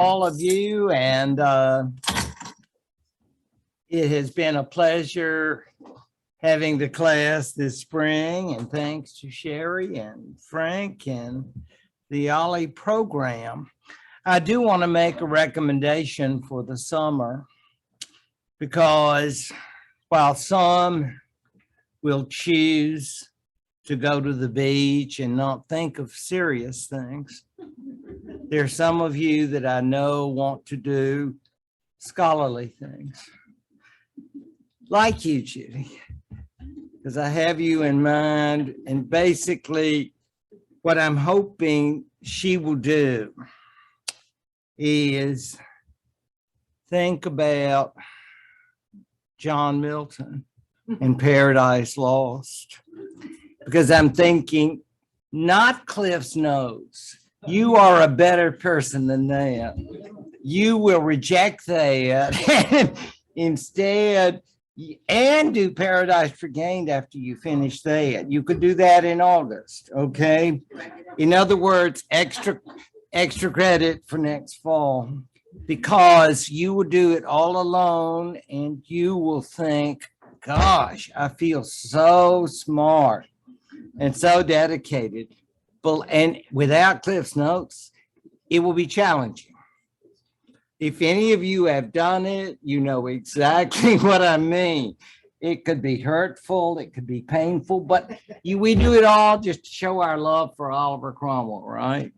all of you, and it has been a pleasure having the class this spring, and thanks to Sherry and Frank and the Ollie program. I do want to make a recommendation for the summer, because while some will choose to go to the beach and not think of serious things, there are some of you that I know want to do scholarly things, like you, Judy, because I have you in mind. And basically what I'm hoping she will do is think about John Milton and Paradise Lost, because I'm thinking not Cliff's Notes. You are a better person than that. You will reject that and instead and do Paradise Regained after you finish that. You could do that in August, okay? In other words, extra credit for next fall, because you will do it all alone and you will think, gosh, I feel so smart and so dedicated. And without Cliff's Notes, it will be challenging. If any of you have done it, you know exactly what I mean. It could be hurtful, it could be painful, but we do it all just to show our love for Oliver Cromwell, right?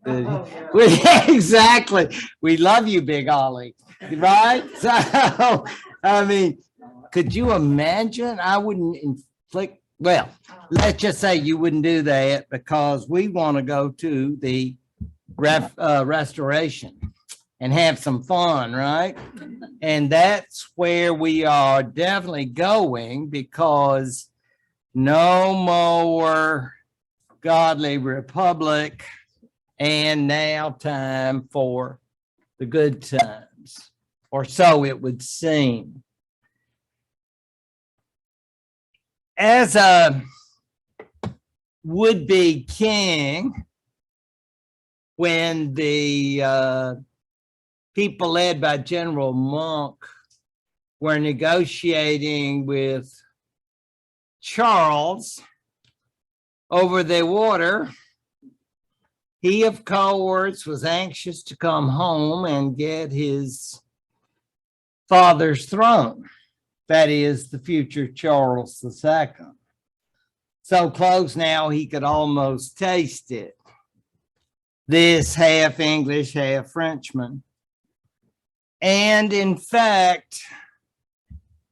Exactly. We love you, Big Ollie, right? So, I mean, could you imagine? I wouldn't inflict, well, let's just say you wouldn't do that, because we want to go to the restoration and have some fun, right? And that's where we are definitely going, because no more Godly Republic, and now time for the good times, or so it would seem. As a would-be king, when the people led by General Monk were negotiating with Charles over the water, he, of course, was anxious to come home and get his father's throne. That is, the future Charles II. So close now he could almost taste it. This half English, half Frenchman. And in fact,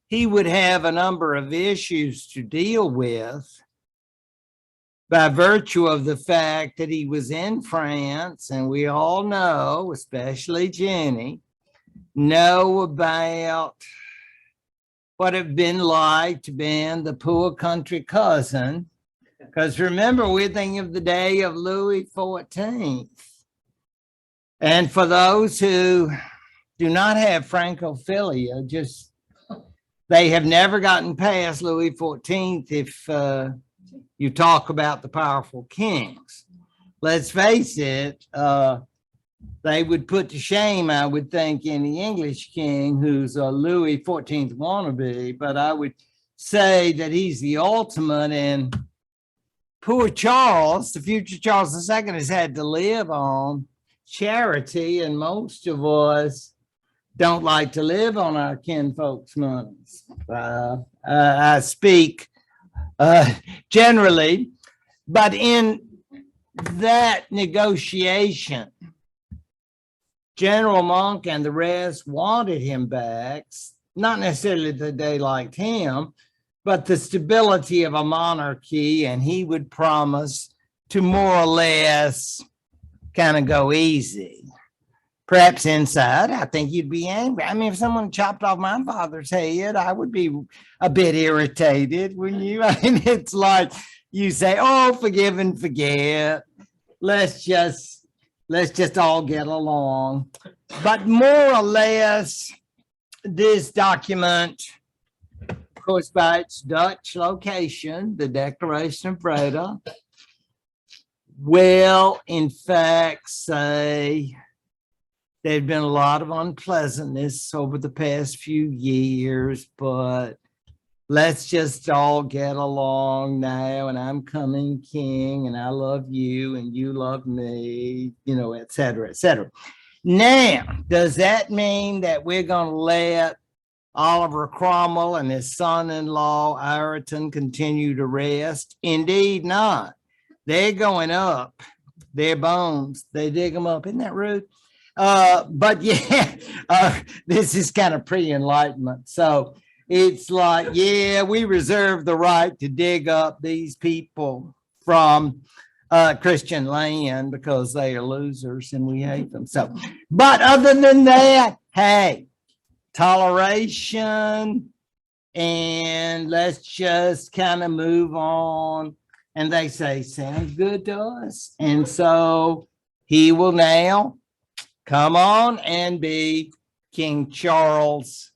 he would have a number of issues to deal with by virtue of the fact that he was in France, and we all know, especially Jenny, know about what it been like to be the poor country cousin. Because remember, we're thinking of the day of Louis XIV. And for those who do not have Francophilia, just they have never gotten past Louis XIV if you talk about the powerful kings. Let's face it, they would put to shame, I would think, any English king who's a Louis XIV wannabe, but I would say that he's the ultimate. And poor Charles, the future Charles II, has had to live on charity, and most of us don't like to live on our kinfolk's money. I speak generally, but in that negotiation, General Monk and the rest wanted him back, not necessarily that they liked him, but the stability of a monarchy, and he would promise to more or less kind of go easy. Perhaps inside, I think you'd be angry. I mean, if someone chopped off my father's head, I would be a bit irritated, wouldn't you? I mean, it's like you say, oh, forgive and forget. Let's just all get along. But more or less, this document, of course, by its Dutch location, the Declaration of Breda, will in fact say There'd been a lot of unpleasantness over the past few years, but let's just all get along now. And I'm coming king, and I love you, and you love me, et cetera, et cetera. Now, does that mean that we're going to let Oliver Cromwell and his son-in-law Ireton continue to rest? Indeed not. They're going up. Their bones, they dig them up. Isn't that rude? But yeah, this is kind of pre-enlightenment. So it's like, yeah, we reserve the right to dig up these people from Christian land because they are losers and we hate them. So, but other than that, hey, toleration, and let's just kind of move on. And they say, sounds good to us. And so he will now come on and be King Charles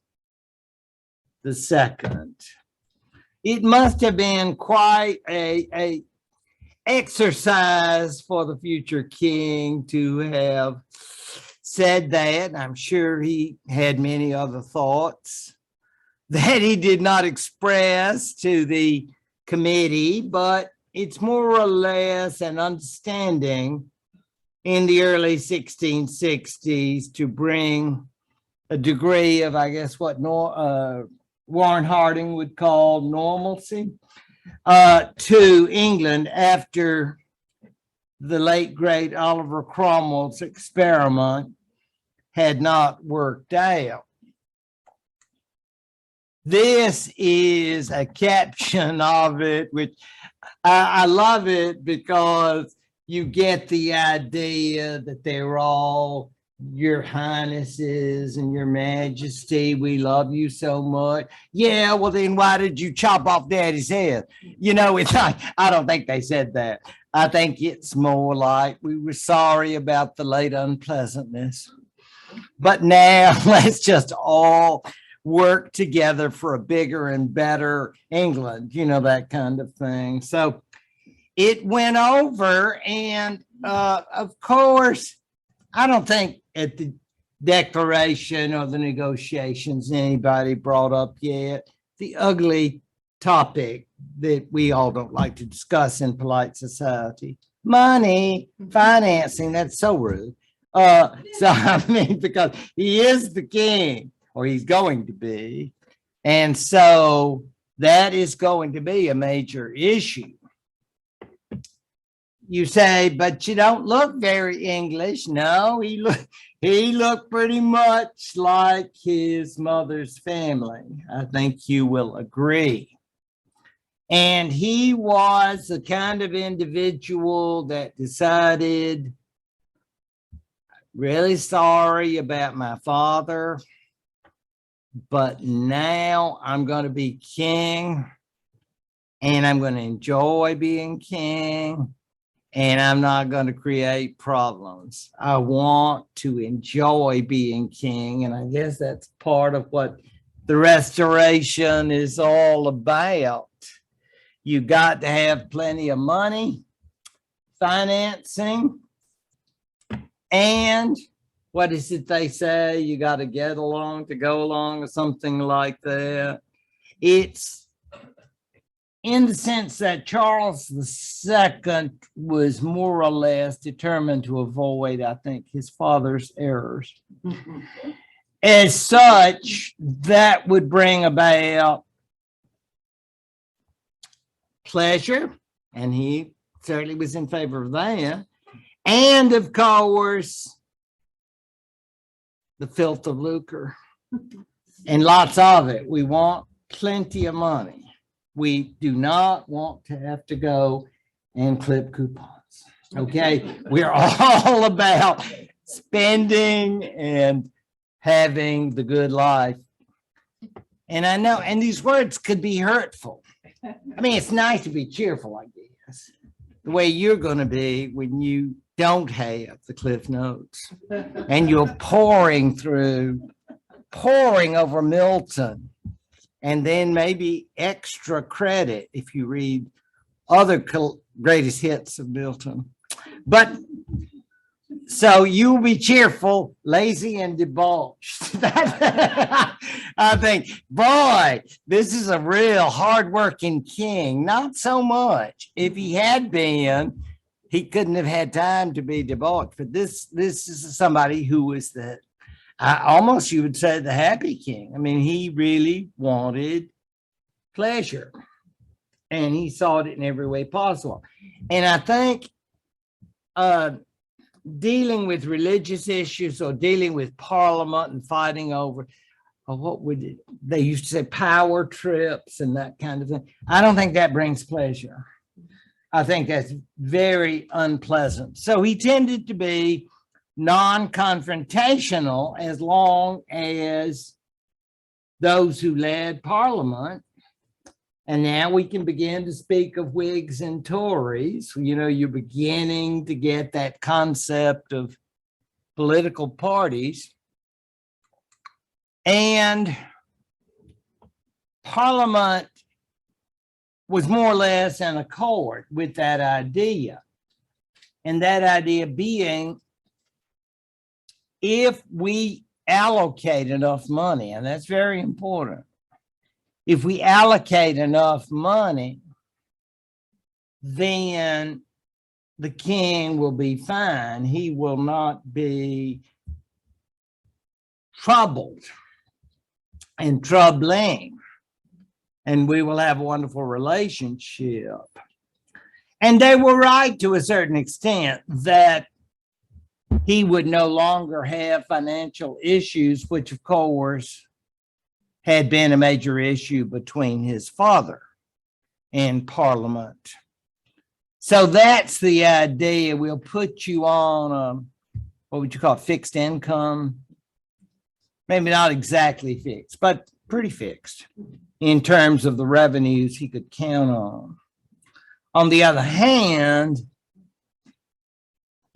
II. It must have been quite a exercise for the future king to have said that. I'm sure he had many other thoughts that he did not express to the committee, but it's more or less an understanding in the early 1660s to bring a degree of, I guess, what Warren Harding would call normalcy to England after the late, great Oliver Cromwell's experiment had not worked out. This is a caption of it, which I love it because you get the idea that they're all your highnesses and your majesty. We love you so much. Yeah, well, then why did you chop off daddy's head? It's like, I don't think they said that. I think it's more like we were sorry about the late unpleasantness. But now let's just all work together for a bigger and better England, that kind of thing. So it went over, and of course, I don't think at the declaration or the negotiations anybody brought up yet the ugly topic that we all don't like to discuss in polite society: money, financing. That's so rude. So I mean, because he is the king, or he's going to be, and so that is going to be a major issue. You say, but you don't look very English. No, he looked pretty much like his mother's family. I think you will agree. And he was the kind of individual that decided, really sorry about my father, but now I'm going to be king, and I'm going to enjoy being king. And I'm not going to create problems. I want to enjoy being king. And I guess that's part of what the Restoration is all about. You got to have plenty of money, financing, and what is it they say? You got to get along to go along, or something like that. It's in the sense that Charles II was more or less determined to avoid, I think, his father's errors. As such, that would bring about pleasure, and he certainly was in favor of that. And of course, the filth of lucre, and lots of it. We want plenty of money. We do not want to have to go and clip coupons. Okay, we're all about spending and having the good life. And I know, and these words could be hurtful. I mean, it's nice to be cheerful, I guess, the way you're going to be when you don't have the Cliff Notes and you're poring over Milton, and then maybe extra credit if you read other greatest hits of Milton. But So you'll be cheerful, lazy, and debauched. I think, boy, this is a real hardworking king. Not so much. If he had been, he couldn't have had time to be debauched. But this is somebody who was almost you would say the happy king. I mean, he really wanted pleasure, and he sought it in every way possible. And I think dealing with religious issues or dealing with parliament and fighting over what would they used to say, power trips and that kind of thing. I don't think that brings pleasure. I think that's very unpleasant. So he tended to be non-confrontational as long as those who led parliament. And now we can begin to speak of Whigs and Tories. You know, you're beginning to get that concept of political parties. And Parliament was more or less in accord with that idea. And that idea being, if we allocate enough money, and that's very important, if we allocate enough money, then the king will be fine. He will not be troubled and troubling, and we will have a wonderful relationship. And they were right to a certain extent that he would no longer have financial issues, which of course had been a major issue between his father and Parliament. So that's the idea. We'll put you on what would you call it, fixed income? Maybe not exactly fixed, but pretty fixed in terms of the revenues he could count on. On the other hand,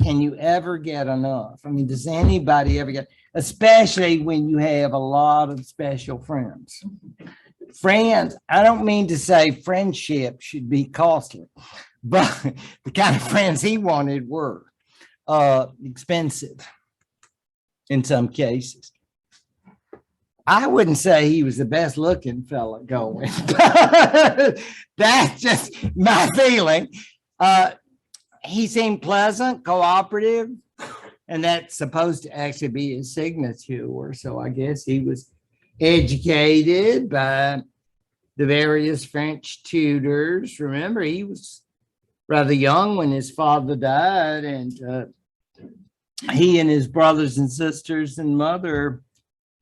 can you ever get enough? I mean, does anybody ever get, especially when you have a lot of special friends? Friends, I don't mean to say friendship should be costly, but the kind of friends he wanted were expensive in some cases. I wouldn't say he was the best looking fella going. That's just my feeling. He seemed pleasant, cooperative, and that's supposed to actually be his signature. So I guess he was educated by the various French tutors. Remember, he was rather young when his father died, and he and his brothers and sisters and mother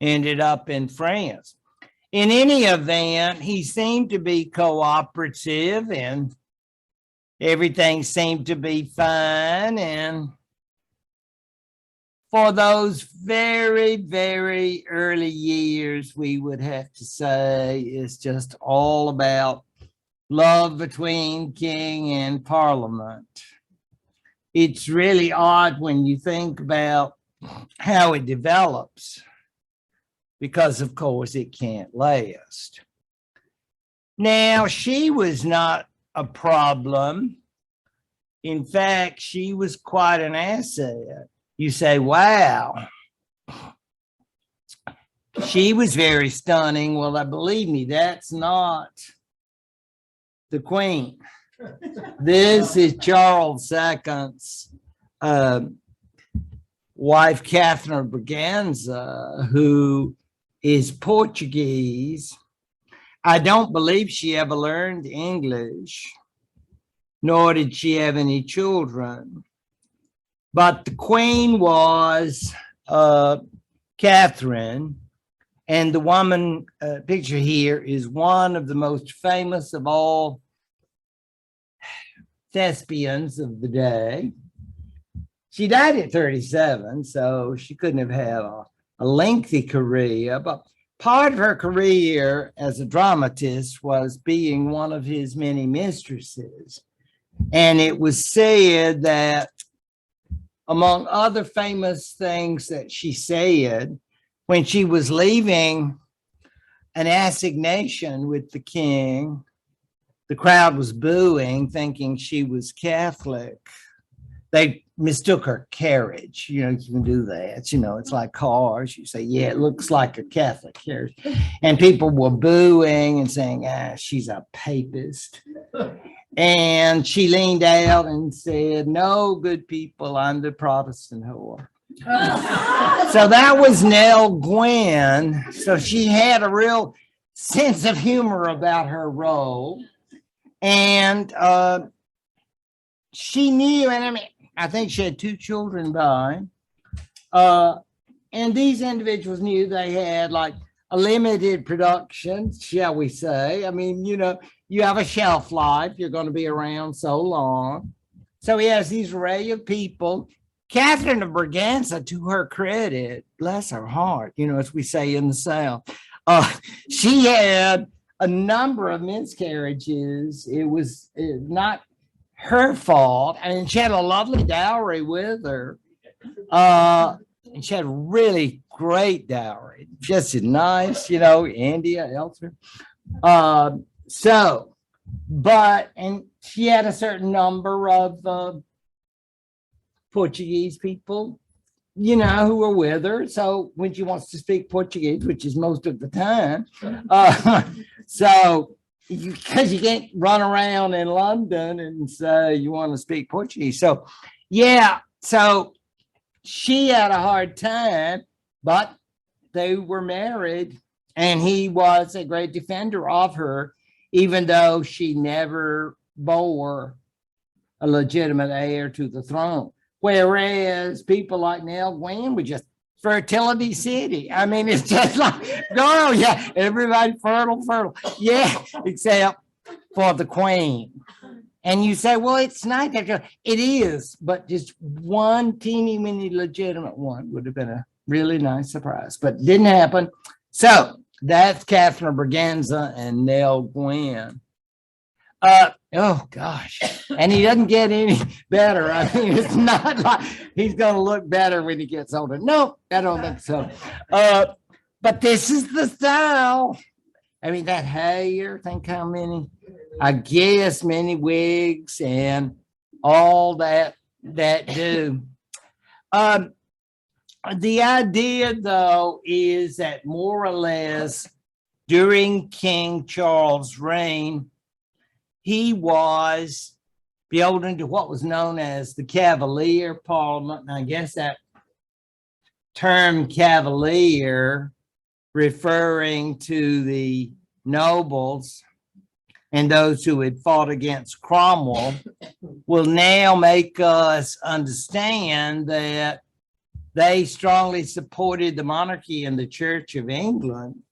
ended up in France. In any event, he seemed to be cooperative and everything seemed to be fine. And for those very, very early years, we would have to say it's just all about love between king and parliament. It's really odd when you think about how it develops, because of course it can't last. Now, she was not a problem. In fact, she was quite an asset. You say, wow, she was very stunning. Well, believe me, that's not the queen. This is Charles II's wife, Catherine Braganza, who is Portuguese. I don't believe she ever learned English, nor did she have any children. But the queen was Catherine, and the woman picture here is one of the most famous of all thespians of the day. She died at 37, so she couldn't have had a lengthy career, but part of her career as a dramatist was being one of his many mistresses. And it was said that, among other famous things that she said, when she was leaving an assignation with the king, the crowd was booing, thinking she was Catholic. They mistook her carriage. You know, you can do that. You know, it's like cars. You say, yeah, it looks like a Catholic carriage. And people were booing and saying, she's a papist. And she leaned out and said, no, good people, I'm the Protestant whore. So that was Nell Gwynn. So she had a real sense of humor about her role. And she knew, and I mean, I think she had 2 children by. And these individuals knew they had like a limited production, shall we say. I mean, you know, you have a shelf life. You're going to be around so long. So he has these array of people. Catherine of Braganza, to her credit, bless her heart, you know, as we say in the South, she had a number of miscarriages. It was not her fault. I mean, she had a lovely dowry with her. And she had a really great dowry, just as nice, you know, India, elsewhere. And she had a certain number of Portuguese people, you know, who were with her. So when she wants to speak Portuguese, which is most of the time, because you can't run around in London and say you want to speak Portuguese. So, yeah, so she had a hard time, but they were married, and he was a great defender of her, even though she never bore a legitimate heir to the throne. Whereas people like Nell Gwynn were just fertility city. I mean, it's just like, girl, yeah, everybody fertile. Yeah, except for the queen. And you say, well, it's not that. It is, but just one teeny mini legitimate one would have been a really nice surprise, but didn't happen. So that's Catherine of Braganza and Nell Gwynn. Oh gosh, and he doesn't get any better. I mean, it's not like he's going to look better when he gets older. No, I don't think so. But this is the style. I mean, that hair, think how many, I guess many wigs and all that do. The idea, though, is that more or less during King Charles' reign, he was beholden to what was known as the Cavalier Parliament. And I guess that term Cavalier, referring to the nobles and those who had fought against Cromwell, will now make us understand that they strongly supported the monarchy and the Church of England.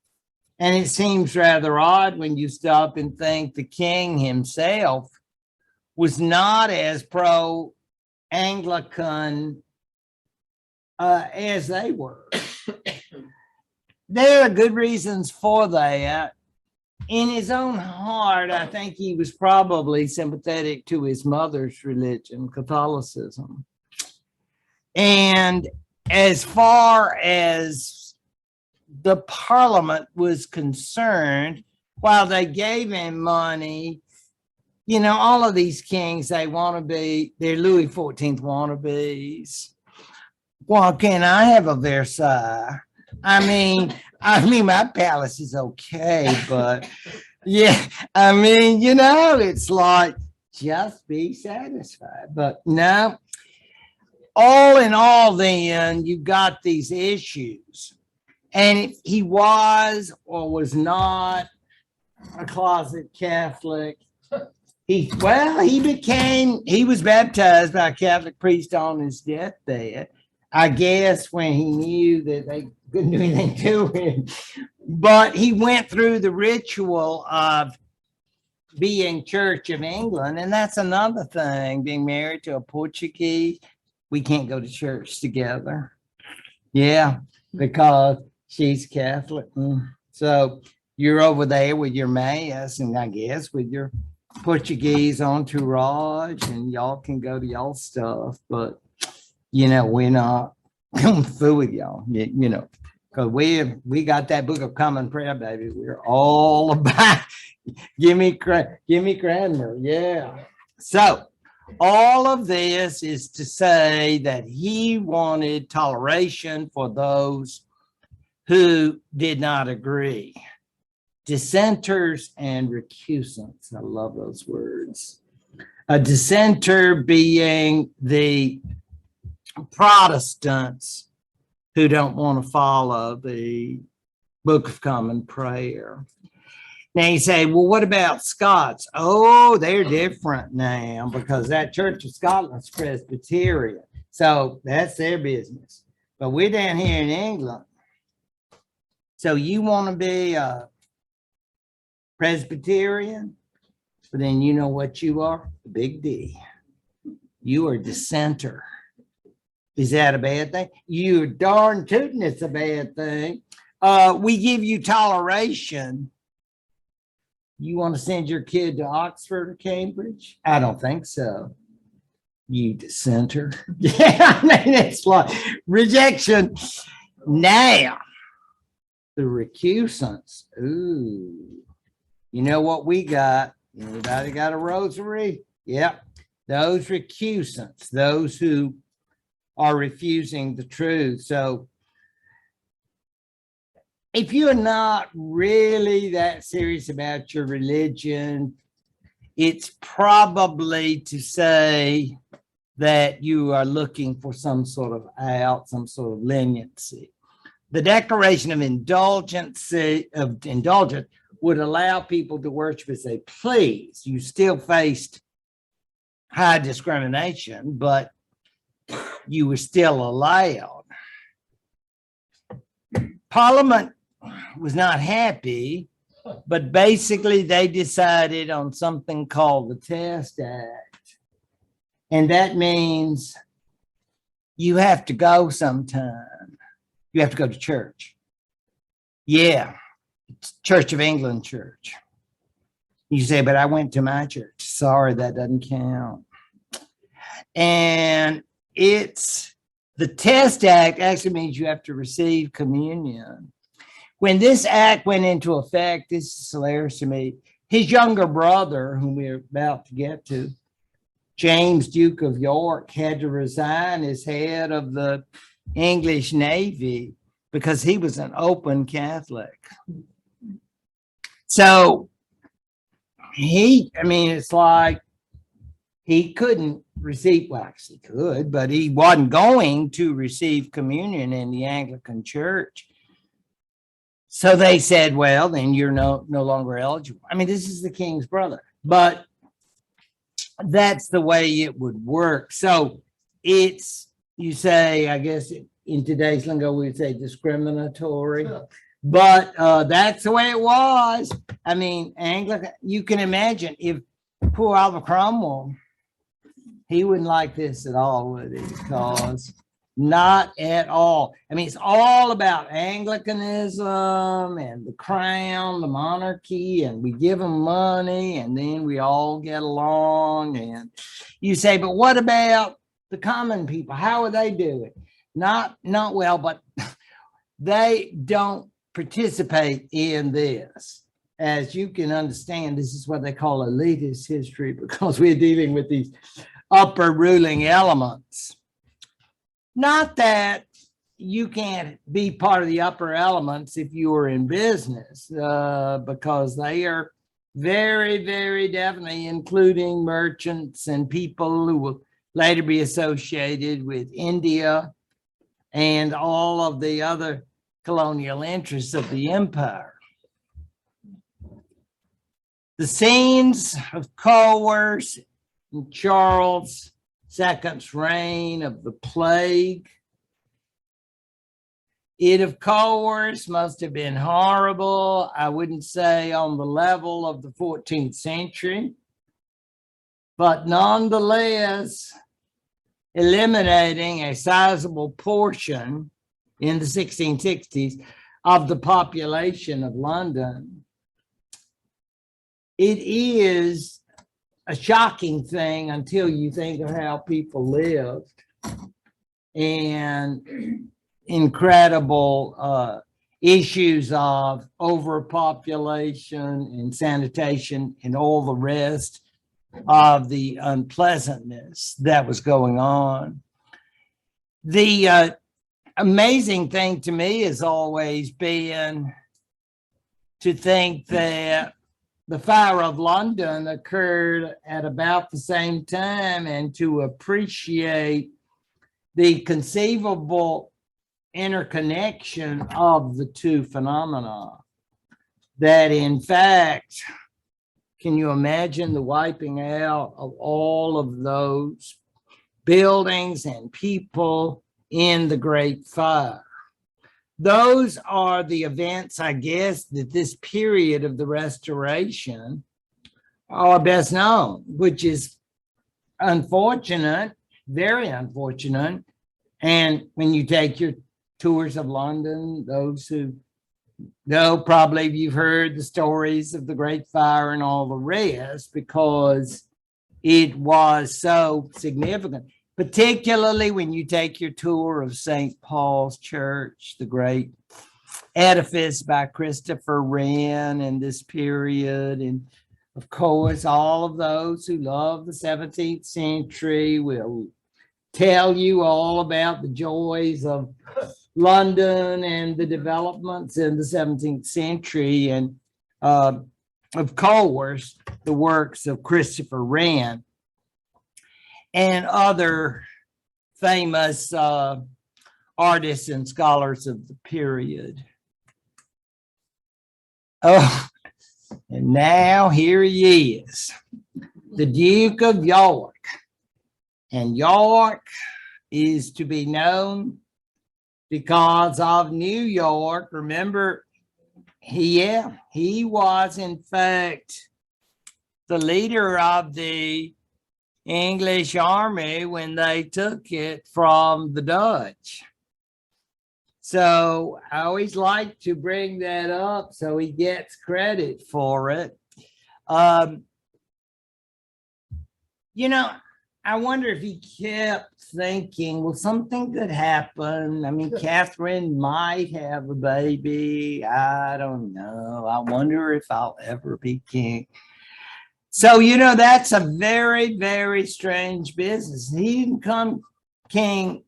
And it seems rather odd when you stop and think the king himself was not as pro-Anglican as they were. There are good reasons for that. In his own heart, I think he was probably sympathetic to his mother's religion, Catholicism. And as far as the Parliament was concerned, while they gave him money, you know, all of these kings, they want to be, they're Louis XIV wannabes. Well, can I have a Versailles? I mean, my palace is okay, but yeah, I mean, you know, it's like, just be satisfied. But no, all in all, then you got these issues. And if he was or was not a closet Catholic, he was baptized by a Catholic priest on his deathbed. I guess when he knew that they couldn't do anything to him. But he went through the ritual of being Church of England. And that's another thing, being married to a Portuguese. We can't go to church together. Yeah, because she's Catholic. So you're over there with your mass and I guess with your Portuguese entourage, and y'all can go to y'all stuff. But, you know, we're not going to fool with y'all, you know, because we got that Book of Common Prayer, baby. We're all about give me Cranmer. Yeah. So All of this is to say that he wanted toleration for those who did not agree. Dissenters and recusants. I love those words. A dissenter being the Protestants who don't want to follow the Book of Common Prayer. Now you say, well, what about Scots? Oh, they're different now because that Church of Scotland's Presbyterian. So that's their business. But we're down here in England. So you want to be a Presbyterian? But then you know what you are? A big D. You are a dissenter. Is that a bad thing? You darn tootin' it's a bad thing. We give you toleration. You want to send your kid to Oxford or Cambridge? I don't think so. You dissenter. Yeah, I mean, it's like rejection. Now, the recusants. Ooh, you know what we got? Anybody got a rosary? Yep. Those recusants, those who are refusing the truth. So if you're not really that serious about your religion, it's probably to say that you are looking for some sort of out, some sort of leniency. The Declaration of Indulgence would allow people to worship as they please. You still faced high discrimination, but you were still allowed. Parliament was not happy, but basically they decided on something called the Test Act. And that means you have to go sometime. You have to go to church. Yeah, it's Church of England church. You say, but I went to my church. Sorry, that doesn't count. And it's the Test Act actually means you have to receive communion. When this act went into effect, this is hilarious to me. His younger brother, whom we're about to get to, James, Duke of York, had to resign as head of the English Navy because he was an open Catholic. So it's like he couldn't receive, well, actually could, but he wasn't going to receive communion in the Anglican Church. So they said, well, then you're no longer eligible. I mean, this is the king's brother, but that's the way it would work. So it's, you say, I guess in today's lingo, we'd say discriminatory, sure. But that's the way it was. I mean, Anglican, you can imagine if poor Oliver Cromwell, he wouldn't like this at all, would he? Because not at all. I mean, it's all about Anglicanism and the crown, the monarchy, and we give them money and then we all get along. And you say, but what about the common people? How would they do it? Not well, but they don't participate in this. As you can understand, this is what they call elitist history because we're dealing with these upper ruling elements. Not that you can't be part of the upper elements if you are in business, because they are very, very definitely including merchants and people who will later be associated with India and all of the other colonial interests of the empire. The scenes of coerce in Charles II's reign of the plague. It, of course, must have been horrible. I wouldn't say on the level of the 14th century, but nonetheless, eliminating a sizable portion in the 1660s of the population of London. It is a shocking thing until you think of how people lived and incredible issues of overpopulation and sanitation and all the rest. of the unpleasantness that was going on. The amazing thing to me has always been to think that the fire of London occurred at about the same time, and to appreciate the conceivable interconnection of the two phenomena. That in fact, can you imagine the wiping out of all of those buildings and people in the Great Fire? Those are the events, I guess, that this period of the Restoration are best known, which is unfortunate, very unfortunate. And when you take your tours of London, those who know, probably you've heard the stories of the Great Fire and all the rest, because it was so significant. Particularly when you take your tour of St. Paul's Church, the great edifice by Christopher Wren in this period. And of course, all of those who love the 17th century will tell you all about the joys of London and the developments in the 17th century. And of course, the works of Christopher Wren and other famous artists and scholars of the period. Oh, and now here he is, the Duke of York. And York is to be known because of New York. Remember, he was in fact the leader of the English army when they took it from the Dutch. So I always like to bring that up so he gets credit for it. You know, I wonder if he kept thinking, well, something could happen. I mean, Catherine might have a baby. I don't know. I wonder if I'll ever be king. So, you know, that's a very, very strange business. He didn't come king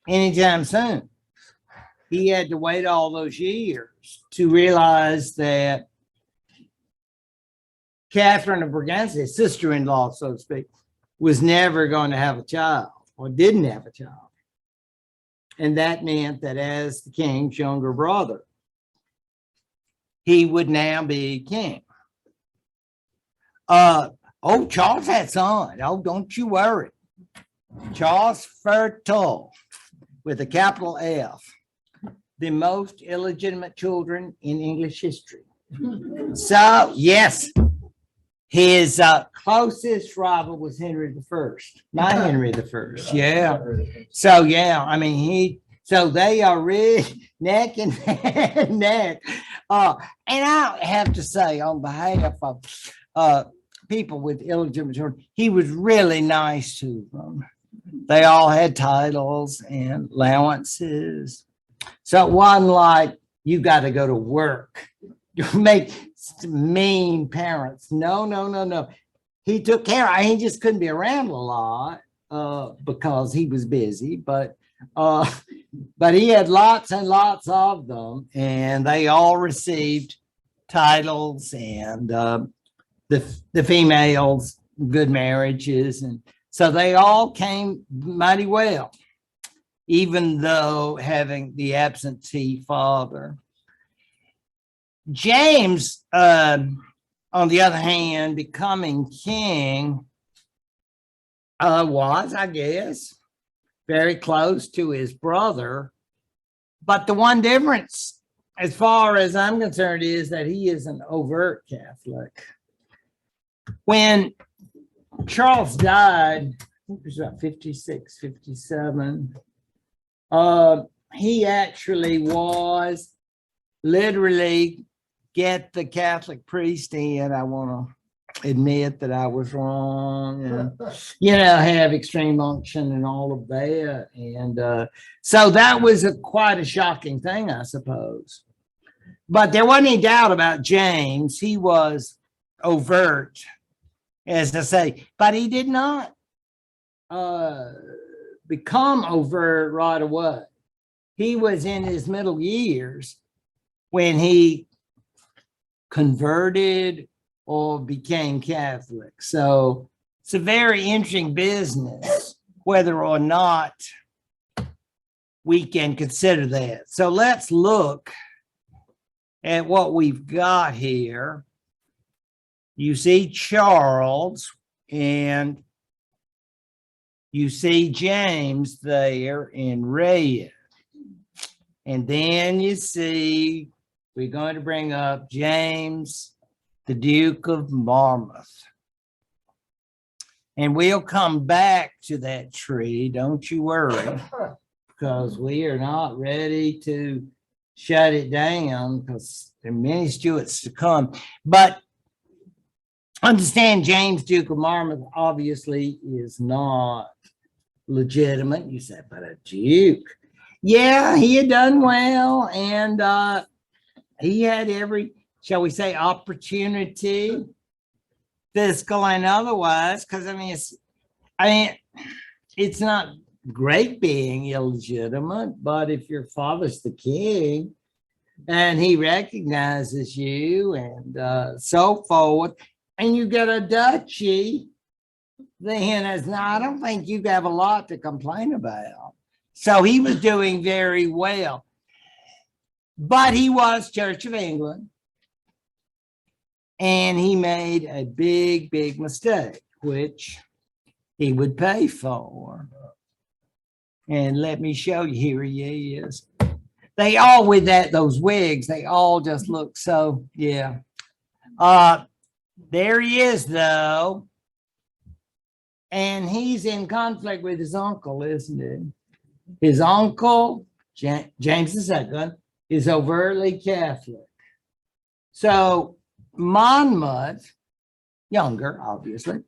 anytime soon. He had to wait all those years to realize that Catherine of Braganza, his sister-in-law, so to speak, was never going to have a child, or didn't have a child. And that meant that as the king's younger brother, he would now be king. Oh, Charles had a son. Oh, don't you worry. Charles Fertile, with a capital F, the most illegitimate children in English history. So, yes, his closest rival was Henry I, not Henry I. Yeah. So, yeah, I mean, so they are really neck and neck. And I have to say, on behalf of people with illegitimate children, he was really nice to them. They all had titles and allowances. So it wasn't like you got to go to work. You make mean parents. No. He took care of, he just couldn't be around a lot because he was busy, but he had lots and lots of them, and they all received titles, and the females, good marriages, and so they all came mighty well, even though having the absentee father. James, on the other hand, becoming king was, I guess, very close to his brother. But the one difference, as far as I'm concerned, is that he is an overt Catholic. When Charles died, I think it was about 56, 57, he actually was literally get the Catholic priest in. I want to admit that I was wrong, and, you know, have extreme unction and all of that. And so that was quite a shocking thing, I suppose. But there wasn't any doubt about James. He was overt, as I say, but he did not become overt right away. He was in his middle years when he converted or became Catholic. So it's a very interesting business, whether or not we can consider that. So let's look at what we've got here. You see Charles and you see James there in red. And then you see, we're going to bring up James, the Duke of Monmouth. And we'll come back to that tree, don't you worry, because we are not ready to shut it down because there are many Stuarts to come. But understand, James, Duke of Monmouth, obviously is not legitimate. You said, but a Duke. Yeah, he had done well, and he had every, shall we say, opportunity, fiscal and otherwise, because I mean, it's not great being illegitimate, but if your father's the king and he recognizes you and so forth, and you get a duchy, then I don't think you have a lot to complain about. So he was doing very well. But he was Church of England. And he made a big, big mistake, which he would pay for. And let me show you, here he is. They all, with those wigs, they all just look so, yeah. There he is, though. And he's in conflict with his uncle, isn't he? His uncle, James II, is overtly Catholic. So Monmouth, younger, obviously,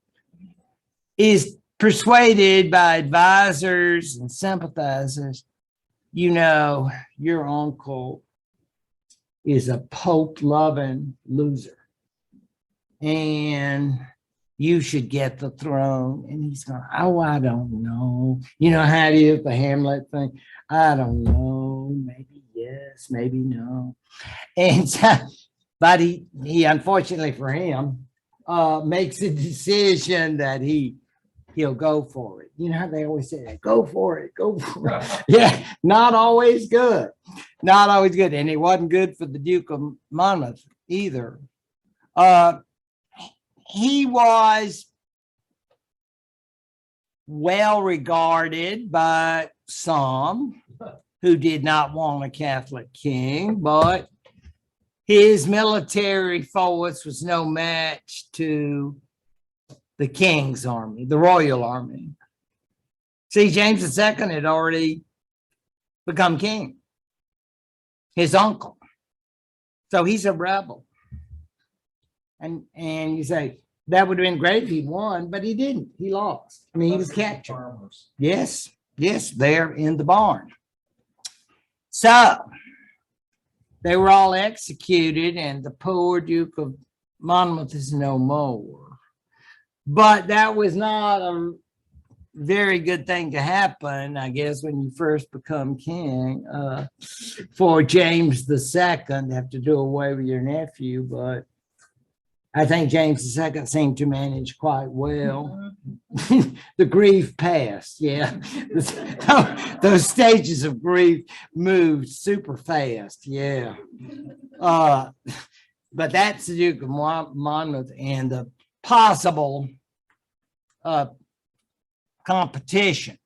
is persuaded by advisors and sympathizers, you know, your uncle is a Pope-loving loser, and you should get the throne. And he's going, oh, I don't know. You know how it is, the Hamlet thing. I don't know. Maybe yes, maybe no. And so, but he unfortunately for him, makes a decision that he'll go for it. You know how they always say that, go for it, go for it. Yeah, not always good. Not always good. And it wasn't good for the Duke of Monmouth either. He was well regarded by some who did not want a Catholic king, but his military force was no match to the king's army, the royal army. See, James II had already become king, his uncle. So he's a rebel. And you say, that would have been great if he won, but he didn't. He lost. I mean, he was captured. Yes, there in the barn. So they were all executed, and the poor Duke of Monmouth is no more. But that was not a very good thing to happen, I guess, when you first become king, for James II to have to do away with your nephew. But I think James II seemed to manage quite well. The grief passed, yeah. Those stages of grief moved super fast, yeah. But that's the Duke of Monmouth and the possible competition.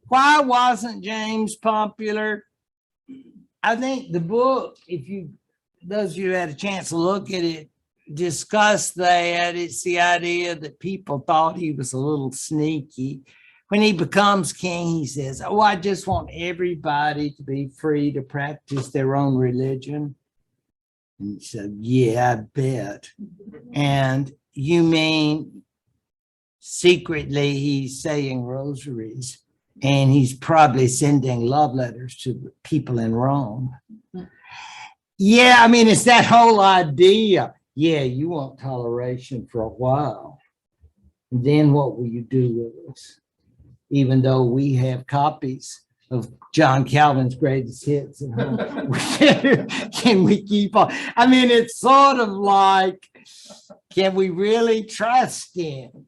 Why wasn't James popular? I think the book, those of you who had a chance to look at it, discuss that. It's the idea that people thought he was a little sneaky. When he becomes king, he says, oh, I just want everybody to be free to practice their own religion. And he said, yeah, I bet. And you mean secretly he's saying rosaries, and he's probably sending love letters to people in Rome. Yeah, I mean, it's that whole idea. yeah, you want toleration for a while. And then what will you do with us? Even though we have copies of John Calvin's greatest hits at home, can we keep on? I mean, it's sort of like, can we really trust him?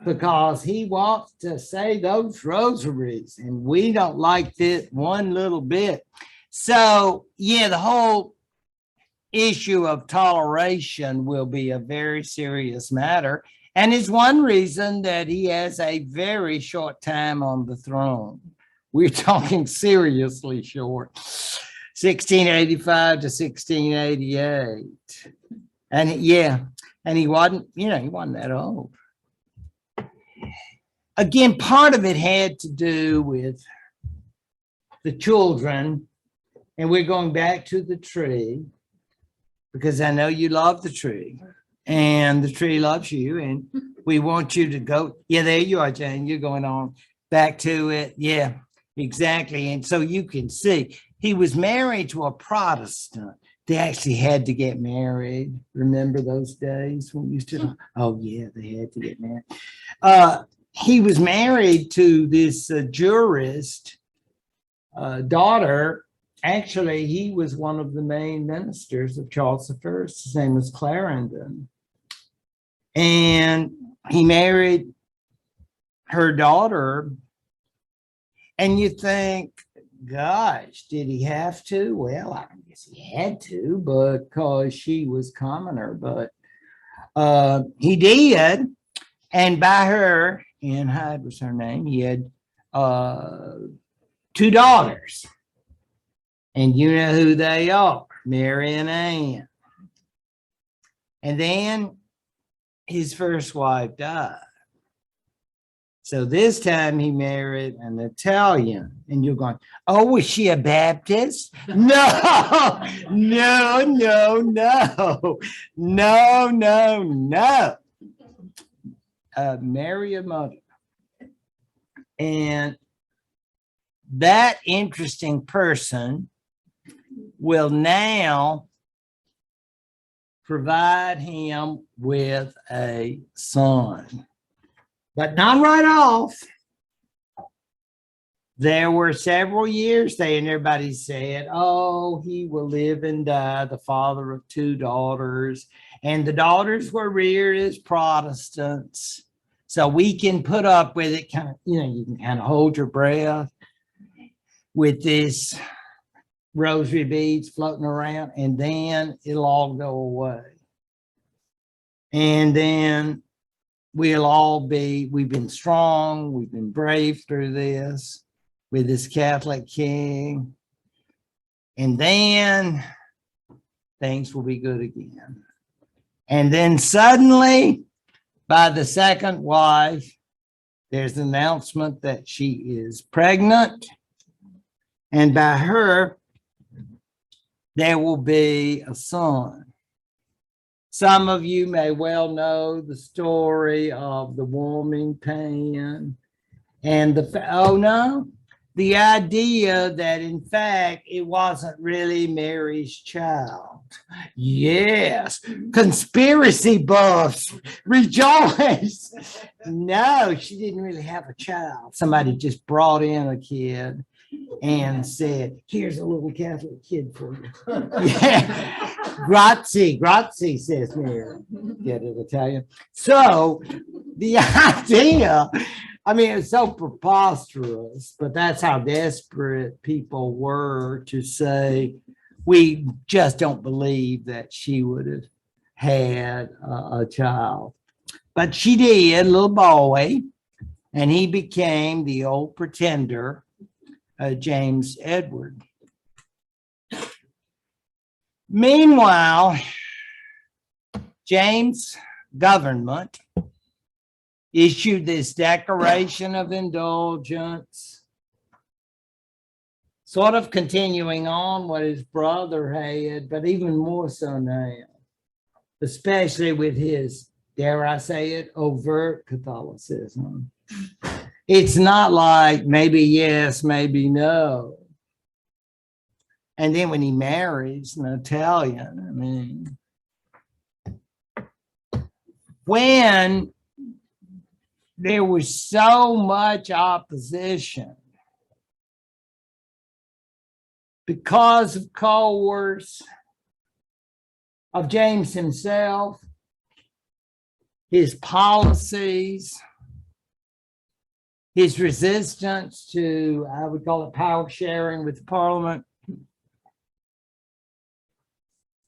Because he wants to say those rosaries, and we don't like it one little bit. So, yeah, the whole issue of toleration will be a very serious matter, and is one reason that he has a very short time on the throne. We're talking seriously short, 1685 to 1688. And yeah, and he wasn't, he wasn't that old. Again, part of it had to do with the children, and we're going back to the tree, because I know you love the tree, and the tree loves you, and we want you to go. Yeah, there you are, Jane. You're going on back to it. Yeah, exactly. And so you can see he was married to a Protestant. They actually had to get married. Remember those days when we used to? Oh, yeah, they had to get married. He was married to this jurist daughter. Actually, he was one of the main ministers of Charles I. His name was Clarendon. And he married her daughter. And you think, gosh, did he have to? Well, I guess he had to because she was commoner, but he did. And by her, Anne Hyde was her name, he had 2 daughters. And you know who they are, Mary and Anne. And then his first wife died. So this time he married an Italian. And you're going, oh, was she a Baptist? No, no, no, no, no, no, no. Mary a mother. And that interesting person will now provide him with a son, but not right off. There were several years there, and everybody said, oh, he will live and die, the father of 2 daughters. And the daughters were reared as Protestants. So we can put up with it, kind of, you can kind of hold your breath with this rosary beads floating around, and then it'll all go away. And then we've been strong, we've been brave through this with this Catholic king. And then things will be good again. And then suddenly, by the second wife, there's an announcement that she is pregnant. And by her, there will be a son. Some of you may well know the story of the warming pan and the idea that in fact it wasn't really Mary's child. Yes, conspiracy buffs, rejoice. No, she didn't really have a child. Somebody just brought in a kid and said, here's a little Catholic kid for you. Yeah. Grazie, says Mary. Get it, Italian. So the idea, I mean, it's so preposterous, but that's how desperate people were to say, we just don't believe that she would have had a child. But she did, a little boy, and he became the old pretender, James Edward. Meanwhile, James' government issued this Declaration of Indulgence, sort of continuing on what his brother had, but even more so now, especially with his, dare I say it, overt Catholicism. It's not like maybe yes, maybe no. And then when he marries an Italian, I mean, when there was so much opposition because of cohorts of James himself, his policies, his resistance to, I would call it power sharing with the Parliament.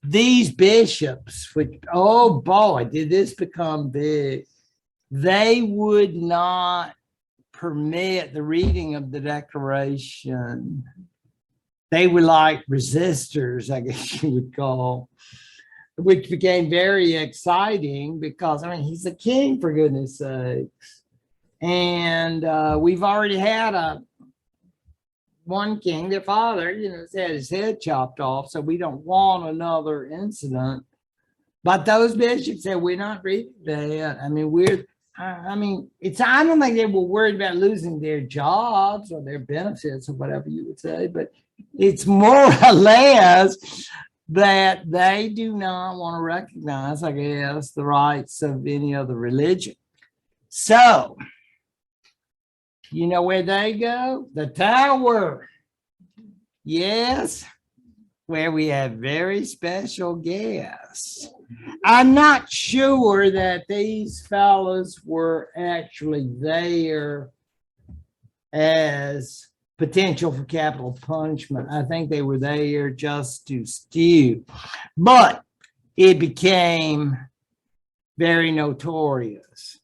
These bishops, which, oh boy, did this become big. They would not permit the reading of the Declaration. They were like resistors, I guess you would call, which became very exciting because, I mean, he's a king, for goodness sakes. And we've already had one king, their father, had his head chopped off, so we don't want another incident. But those bishops said, we're not reading that. I mean, I don't think they were worried about losing their jobs or their benefits or whatever you would say, but it's more or less that they do not want to recognize, I guess, the rights of any other religion. So, you know where they go? The Tower. Yes, where we have very special guests. I'm not sure that these fellows were actually there as potential for capital punishment. I think they were there just to stew. But it became very notorious.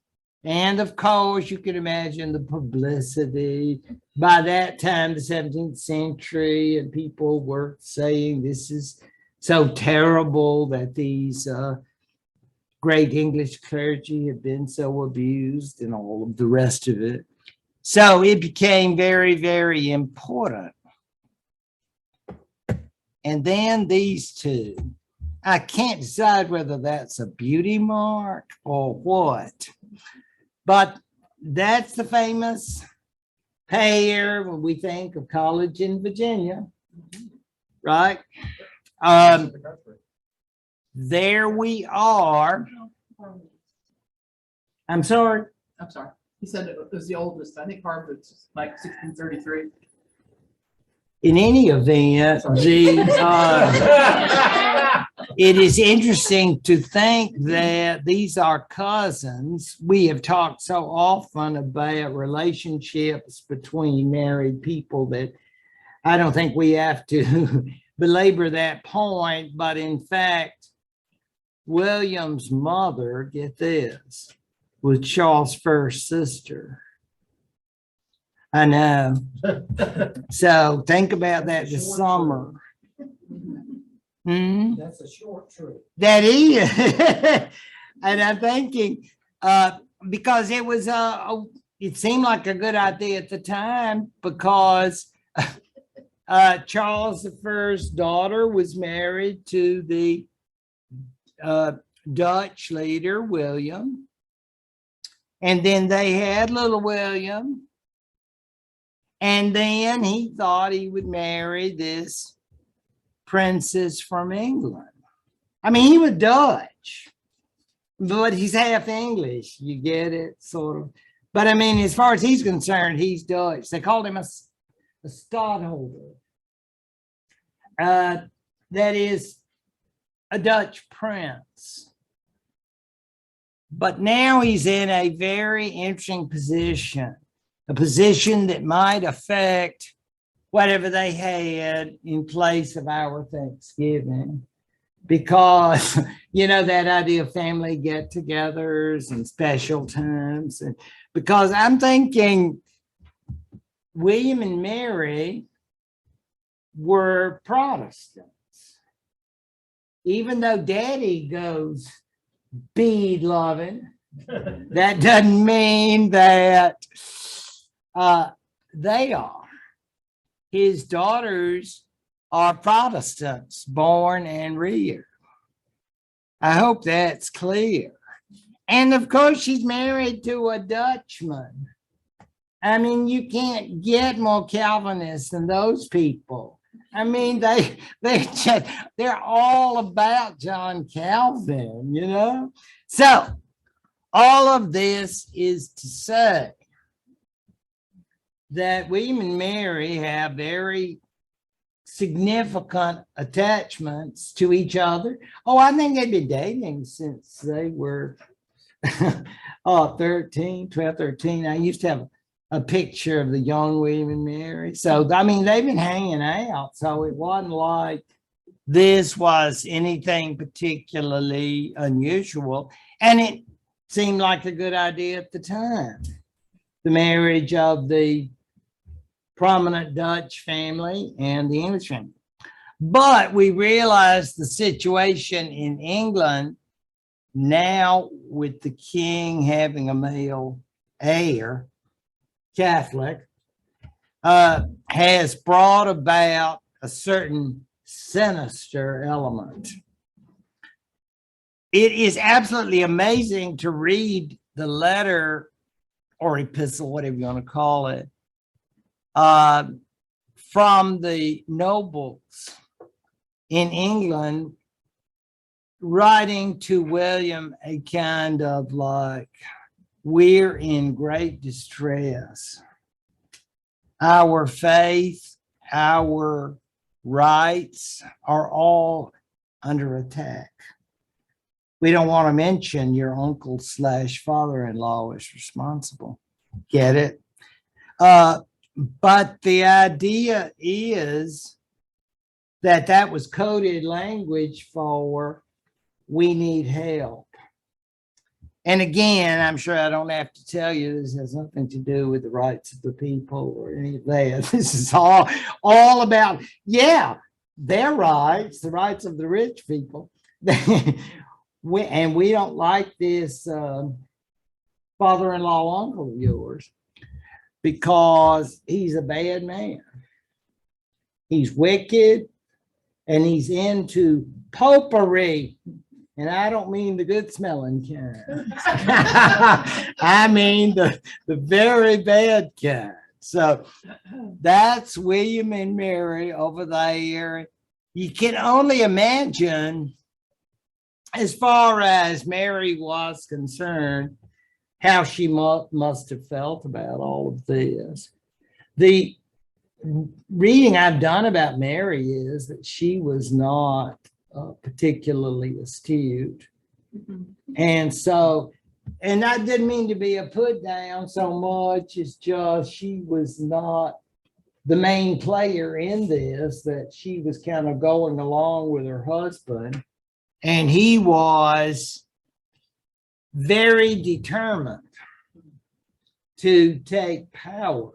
And of course, you can imagine the publicity. By that time, the 17th century, and people were saying this is so terrible that these great English clergy have been so abused and all of the rest of it. So it became very, very important. And then these two, I can't decide whether that's a beauty mark or what. But that's the famous pair when we think of college in Virginia, right? There we are. I'm sorry. He said it was the oldest. I think Harvard's like 1633. In any event, it is interesting to think that these are cousins. We have talked so often about relationships between married people that I don't think we have to belabor that point. But in fact, William's mother, get this, was Charles' first sister. I know. So think about that this summer. That's a short trip. That is. And I'm thinking, because it was, it seemed like a good idea at the time because Charles I's daughter was married to the Dutch leader, William. And then they had little William. And then he thought he would marry this princess from England. I mean, he was Dutch, but he's half English. You get it, sort of. But I mean, as far as he's concerned, he's Dutch. They called him a stadholder. That is a Dutch prince. But now he's in a very interesting position. A position that might affect whatever they had in place of our Thanksgiving. Because, that idea of family get-togethers and special times. And because I'm thinking William and Mary were Protestants. Even though Daddy goes bead loving, that doesn't mean that they are. His daughters are Protestants, born and reared. I hope that's clear. And of course, she's married to a Dutchman. I mean, you can't get more Calvinists than those people. I mean, they're all about John Calvin, So all of this is to say that William and Mary have very significant attachments to each other. Oh, I think they've been dating since they were 12, 13. I used to have a picture of the young William and Mary. So, I mean, they've been hanging out. So it wasn't like this was anything particularly unusual. And it seemed like a good idea at the time. The marriage of the prominent Dutch family and the English family. But we realized the situation in England now, with the king having a male heir, Catholic, has brought about a certain sinister element. It is absolutely amazing to read the letter or epistle, whatever you want to call it, from the nobles in England, writing to William a kind of like, we're in great distress. Our faith, our rights are all under attack. We don't want to mention your uncle / father-in-law is responsible. Get it? But the idea is that was coded language for we need help. And again, I'm sure I don't have to tell you, this has nothing to do with the rights of the people or any of that. This is all about, yeah, their rights, the rights of the rich people. And we don't like this father-in-law uncle of yours because he's a bad man. He's wicked and he's into popery. And I don't mean the good smelling kind. I mean the very bad kind. So that's William and Mary over there. You can only imagine, as far as Mary was concerned, how she must have felt about all of this. The reading I've done about Mary is that she was not particularly astute. And so, and that didn't mean to be a put down so much, it's just she was not the main player in this, that she was kind of going along with her husband. And he was very determined to take power.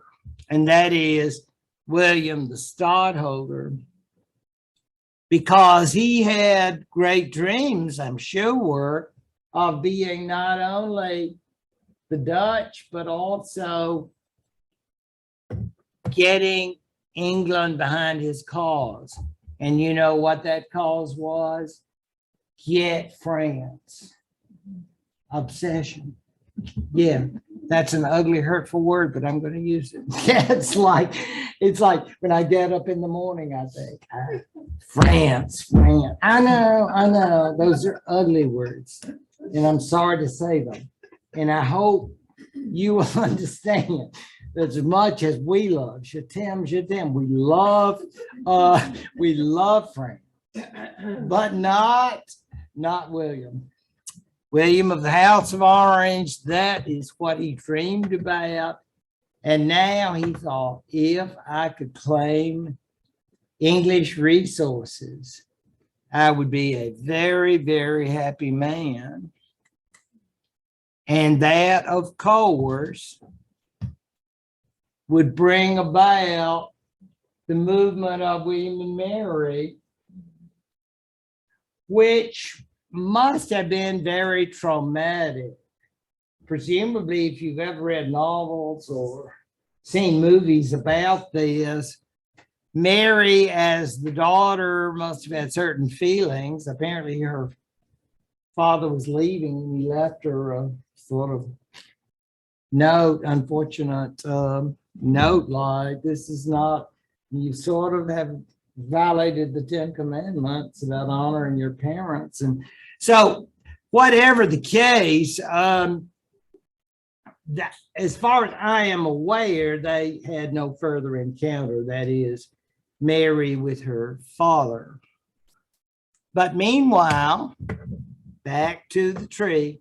And that is William the stadtholder, because he had great dreams, I'm sure, of being not only the Dutch, but also getting England behind his cause. And you know what that cause was? Get France. Obsession. Yeah, that's an ugly, hurtful word, but I'm going to use it. It's like when I get up in the morning, I think, France. I know. Those are ugly words, and I'm sorry to say them. And I hope you will understand that as much as we love, je t'aime, we love France, but not William. William of the House of Orange, that is what he dreamed about. And now he thought, if I could claim English resources, I would be a very, very happy man. And that, of course, would bring about the movement of William and Mary, which must have been very traumatic. Presumably, if you've ever read novels or seen movies about this, Mary, as the daughter, must have had certain feelings. Apparently, her father was leaving and he left her a sort of note, unfortunate note like, this is not, you sort of have violated the 10 Commandments about honoring your parents. And so whatever the case, that, as far as I am aware, they had no further encounter. That is, Mary with her father. But meanwhile, back to the tree,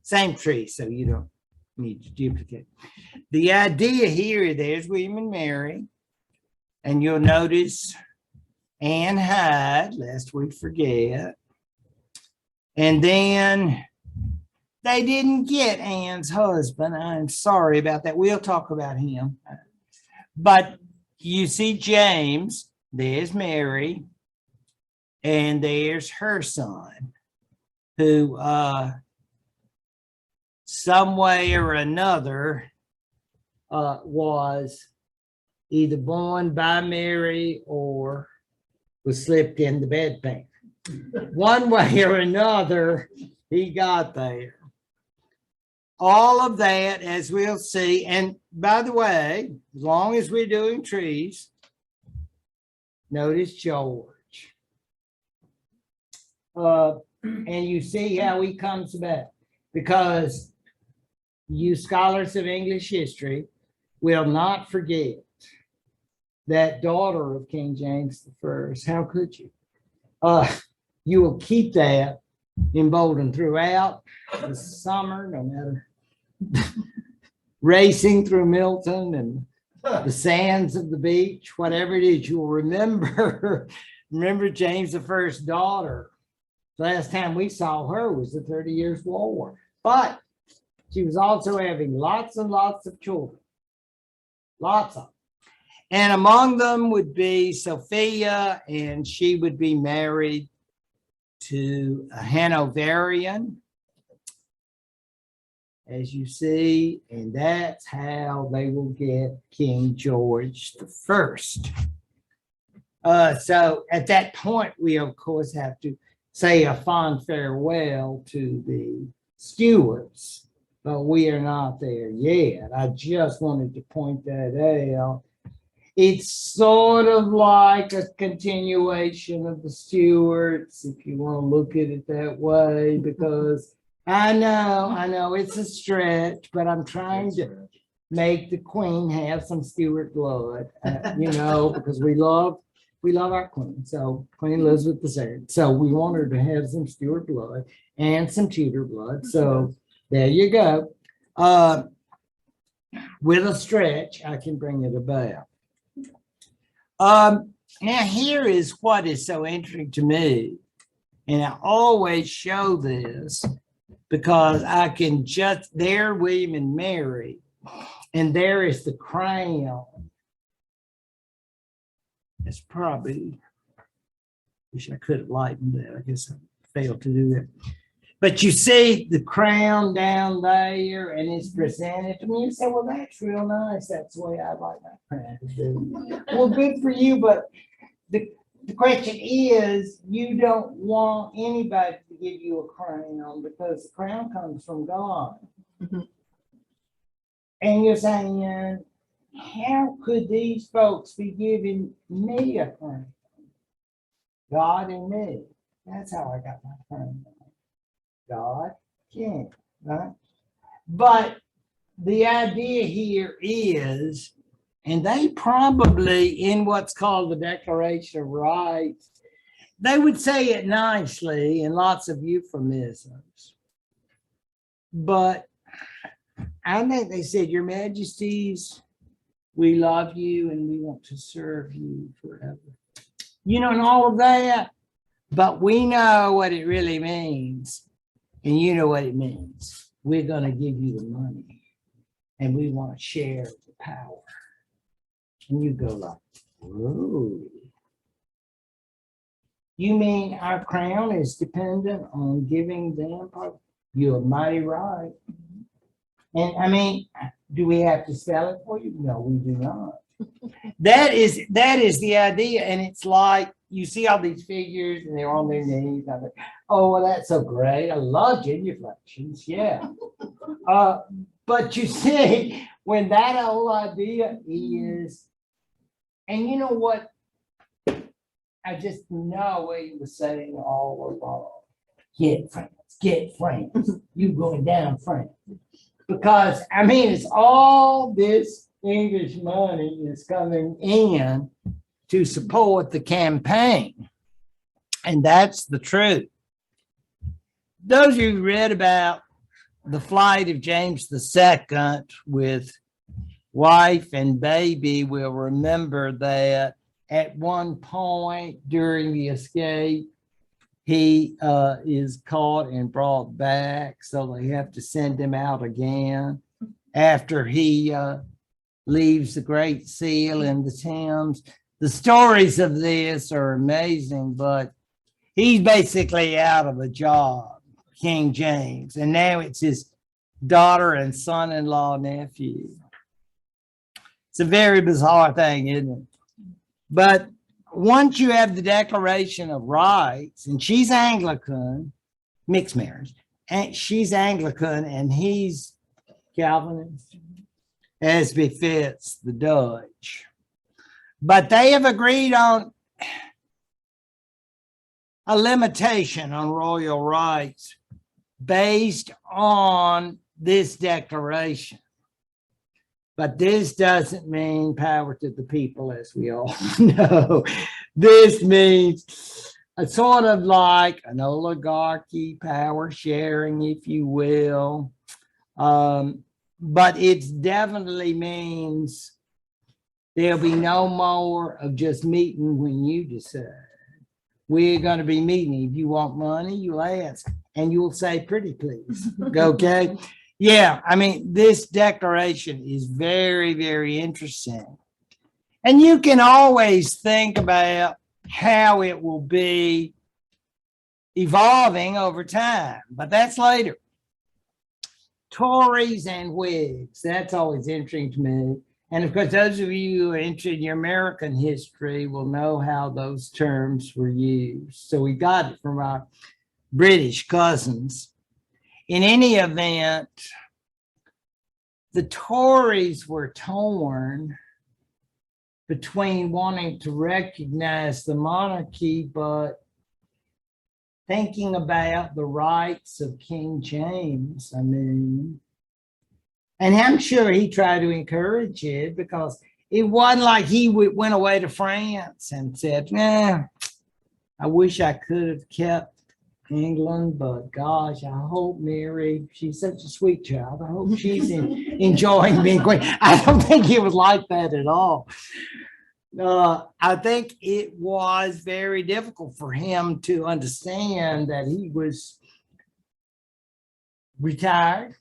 same tree, so you don't need to duplicate. The idea here, there's William and Mary, and you'll notice Anne Hyde, lest we forget. And then they didn't get Anne's husband. I'm sorry about that. We'll talk about him. But you see James, there's Mary, and there's her son, who some way or another was either born by Mary or was slipped in the bedpan. One way or another, he got there. All of that, as we'll see. And by the way, as long as we're doing trees, notice George. And you see how he comes back, because you scholars of English history will not forget that daughter of King James I. How could you? You will keep that emboldened throughout the summer, no matter racing through Milton and the sands of the beach, whatever it is, you'll remember James I's daughter. The last time we saw her was the 30 Years' War. But she was also having lots and lots of children. Lots of them. And among them would be Sophia, and she would be married to a Hanoverian, as you see, and that's how they will get King George I. So at that point, we of course have to say a fond farewell to the Stuarts, but we are not there yet. I just wanted to point that out. It's sort of like a continuation of the Stuarts, if you want to look at it that way, because I know it's a stretch, but I'm trying to make the Queen have some Stuart blood, because we love our Queen. So Queen Elizabeth II. So we want her to have some Stuart blood and some Tudor blood. So there you go. With a stretch, I can bring it about. Now here is what is so interesting to me, and I always show this because I can just, there William and Mary, and there is the crown. It's probably, wish I could have lightened that. I guess I failed to do that. But you see the crown down there, and it's presented to me. You say, well, that's real nice. That's the way I like my crown to do. Well, good for you, but the question is, you don't want anybody to give you a crown, because the crown comes from God. Mm-hmm. And you're saying, how could these folks be giving me a crown? God and me. That's how I got my crown. God, King, right? But the idea here is, and they probably, in what's called the Declaration of Rights, they would say it nicely in lots of euphemisms. But I think they said, Your Majesties, we love you and we want to serve you forever. And all of that. But we know what it really means. And you know what it means. We're going to give you the money. And we want to share the power. And you go like, whoa. You mean our crown is dependent on giving them power? You're mighty right. And I mean, do we have to spell it for you? No, we do not. That is the idea. And it's like, you see all these figures and they're on their knees. I'm like, oh, well, that's so great. I love genuflections. Yeah. But you see, when that whole idea is, and you know what? I just know what he was saying all along. Get France, you going down France. Because, I mean, it's all this English money is coming in to support the campaign. And that's the truth. Those of you who read about the flight of James II with wife and baby will remember that at one point during the escape, he is caught and brought back. So they have to send him out again after he leaves the Great Seal in the Thames. The stories of this are amazing, but he's basically out of a job, King James, and now it's his daughter and son-in-law nephew. It's a very bizarre thing, isn't it? But once you have the Declaration of Rights, and she's Anglican, mixed marriage, and she's Anglican and he's Calvinist, as befits the Dutch. But they have agreed on a limitation on royal rights based on this declaration. But this doesn't mean power to the people, as we all know. This means a sort of like an oligarchy, power sharing, if you will. But it definitely means there'll be no more of just meeting when you decide. We're going to be meeting. If you want money, you ask, and you'll say, pretty please. Okay. Yeah, I mean, this declaration is very, very interesting. And you can always think about how it will be evolving over time, but that's later. Tories and Whigs, that's always interesting to me. And of course, those of you who are interested in your American history will know how those terms were used. So we got it from our British cousins. In any event, the Tories were torn between wanting to recognize the monarchy, but thinking about the rights of King James. I mean, and I'm sure he tried to encourage it, because it wasn't like he went away to France and said, nah, I wish I could have kept England, but gosh, I hope Mary, she's such a sweet child. I hope she's enjoying being queen. I don't think he was like that at all. I think it was very difficult for him to understand that he was retired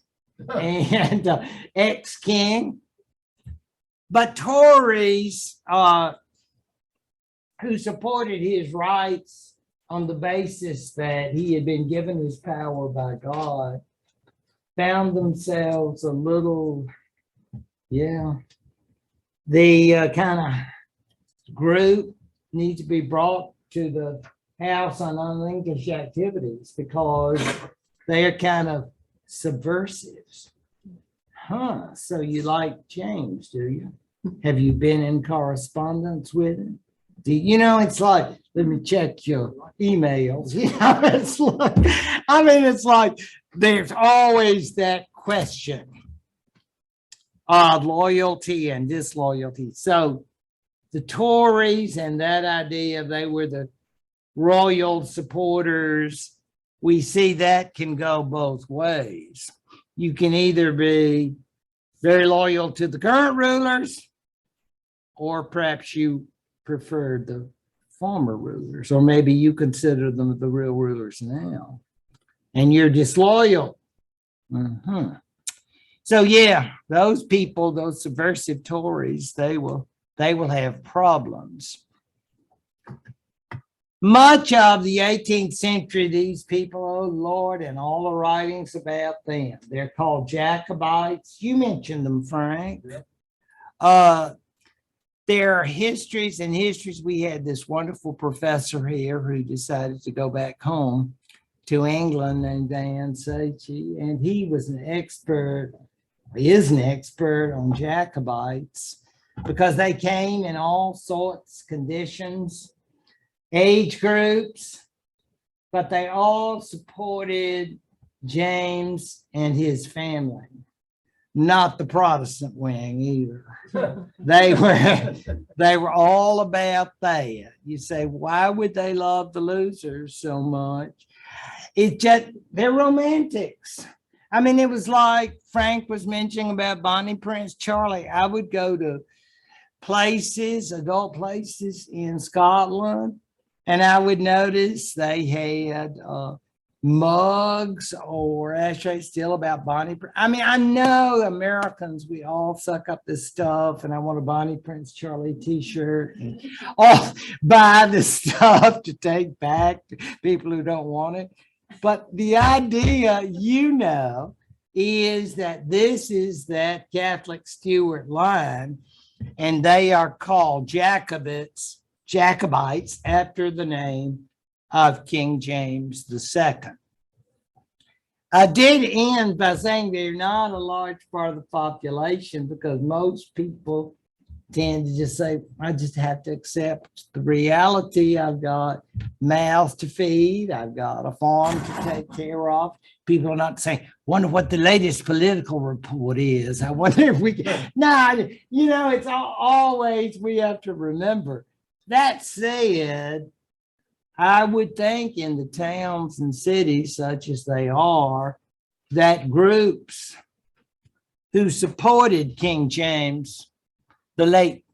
and ex-king. But Tories who supported his rights on the basis that he had been given his power by God, found themselves a little, the kind of group needs to be brought to the House on Un-English Activities, because they're kind of subversives. So you like James, do you? Have you been in correspondence with him? You know, it's like, let me check your emails. You know, it's like, I mean, it's like there's always that question of loyalty and disloyalty. So the Tories and that idea, they were the royal supporters. We see that can go both ways. You can either be very loyal to the current rulers, or perhaps you prefer the former rulers, or maybe you consider them the real rulers now, and you're disloyal. So yeah, those people, those subversive Tories, they will have problems. Much of the 18th century, these people, oh Lord, and all the writings about them, they're called Jacobites. You mentioned them, Frank. There are histories and histories. We had this wonderful professor here who decided to go back home to England, named Dan Sacchi, and he was an expert, he is an expert on Jacobites, because they came in all sorts, conditions, age groups, but they all supported James and his family, not the Protestant wing either. They were all about that. You say, why would they love the losers so much? It just, they're romantics. I mean, it was like Frank was mentioning about Bonnie Prince Charlie. I would go to places, adult places in Scotland, and I would notice they had mugs or ashtrays still about Bonnie. I mean, I know Americans, we all suck up this stuff, and I want a Bonnie Prince Charlie t-shirt and all buy the stuff to take back to people who don't want it. But the idea, you know, is that this is that Catholic Stuart line, and they are called Jacobites after the name of King James II. I did end by saying they're not a large part of the population, because most people tend to just say, I just have to accept the reality. I've got mouths to feed. I've got a farm to take care of. People are not saying, wonder what the latest political report is. I wonder if we can. No, you know, it's always, we have to remember. That said, I would think in the towns and cities such as they are, that groups who supported King James, the late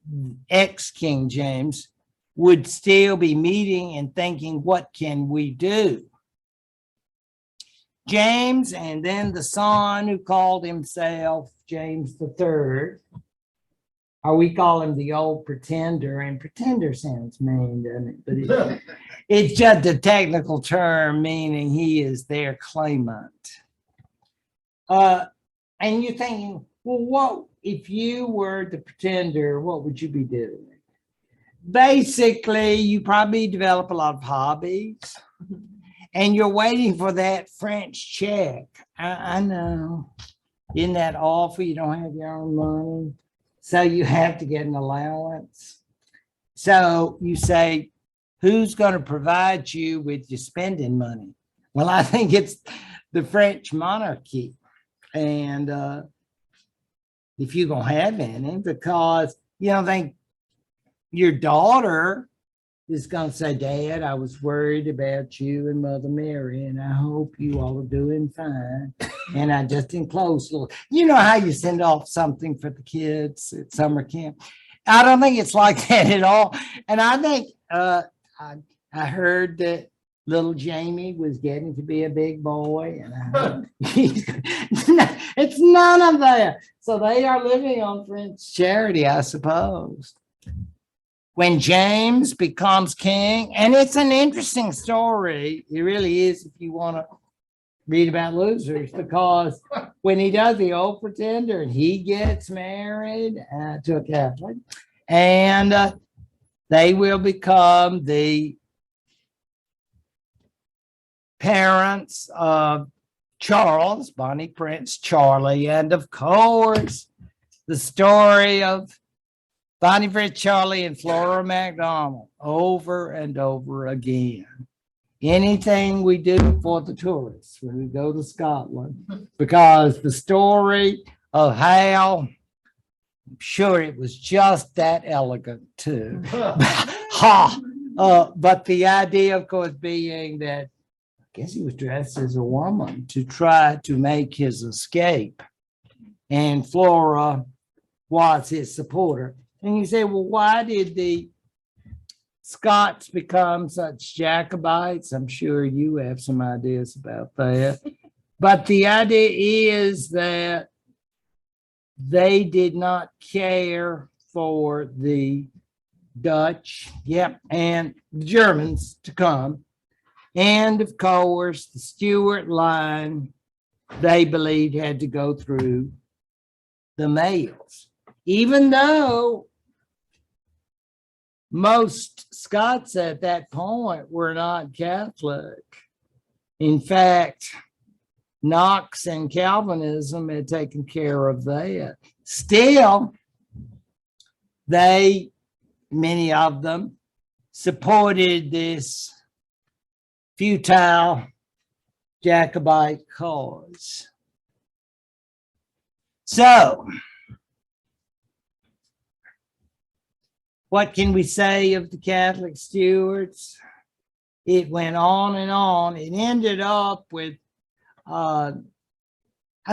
ex-King James, would still be meeting and thinking, what can we do? James, and then the son who called himself James III, or we call him the old pretender, and pretender sounds mean, doesn't it? But it's just a technical term meaning he is their claimant. And you're thinking, well, what if you were the pretender, what would you be doing? Basically, you probably develop a lot of hobbies, and you're waiting for that French check. I know. Isn't that awful? You don't have your own money, so you have to get an allowance. So you say, who's going to provide you with your spending money? Well, I think it's the French monarchy. And if you're going to have any, because you don't think your daughter is going to say, Dad, I was worried about you and Mother Mary, and I hope you all are doing fine. And I just enclosed a little, you know how you send off something for the kids at summer camp? I don't think it's like that at all. And I think I heard that little Jamie was getting to be a big boy, and it's none of that. So they are living on French charity, I suppose. When James becomes king, and it's an interesting story, it really is, if you want to read about losers, because when he does the old pretender, and he gets married to a Catholic, and they will become the parents of Charles, Bonnie Prince Charlie, and of course, the story of Bonnie Prince Charlie and Flora MacDonald over and over again. Anything we do for the tourists when we go to Scotland, because the story of how, I'm sure it was just that elegant too. But the idea, of course, being that I guess he was dressed as a woman to try to make his escape, and Flora was his supporter. And you say, well, why did the Scots become such Jacobites? I'm sure you have some ideas about that. But the idea is that they did not care for the Dutch, and the Germans to come. And of course, the Stuart line, they believed had to go through the males. Even though most Scots at that point were not Catholic. In fact, Knox and Calvinism had taken care of that. Still, many of them supported this futile Jacobite cause. So, what can we say of the Catholic Stuarts? It went on and on. It ended up with, I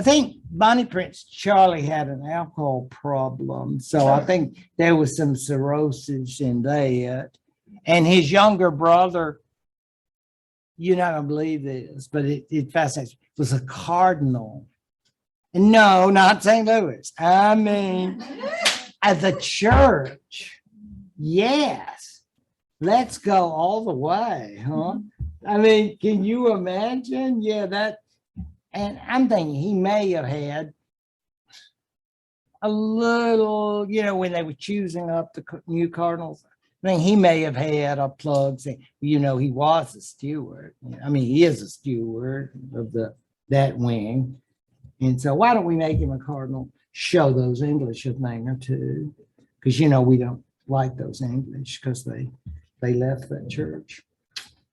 think Bonnie Prince Charlie had an alcohol problem. So I think there was some cirrhosis in that. And his younger brother, you're not going to believe this, but it fascinates me, was a cardinal. And no, not St. Louis. I mean, at the church. Yes. Let's go all the way, huh? I mean, can you imagine? Yeah, that. And I'm thinking he may have had a little, when they were choosing up the new cardinals, I mean, he may have had a plug saying, he was a steward. I mean, he is a steward of that wing. And so why don't we make him a cardinal? Show those English a thing or two. Because, we don't like those English because they left that church,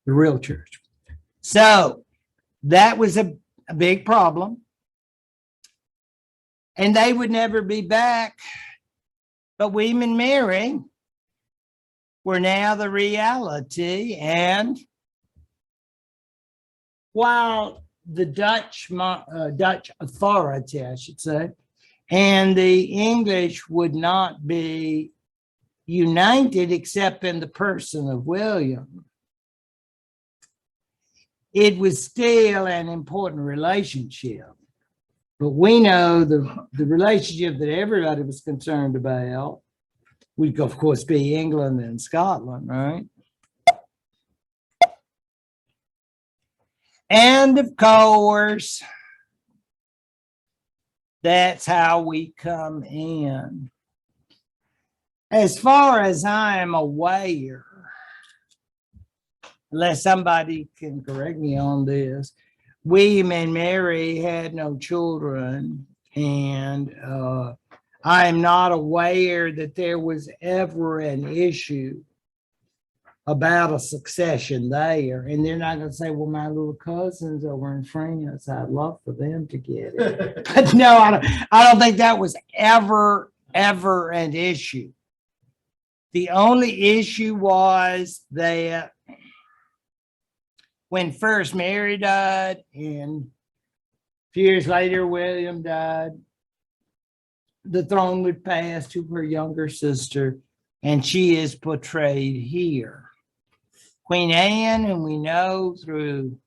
the real church. So that was a big problem. And they would never be back. But William and Mary were now the reality. And while the Dutch authority, I should say, and the English would not be united except in the person of William, it was still an important relationship. But we know the relationship that everybody was concerned about would, of course, be England and Scotland, right? And of course, that's how we come in. As far as I am aware, unless somebody can correct me on this, William and Mary had no children, and I am not aware that there was ever an issue about a succession there. And they're not going to say, well, my little cousins over in France, I'd love for them to get it. But no, I don't think that was ever an issue. The only issue was that when first Mary died and a few years later William died, the throne would pass to her younger sister, and she is portrayed here. Queen Anne, and we know through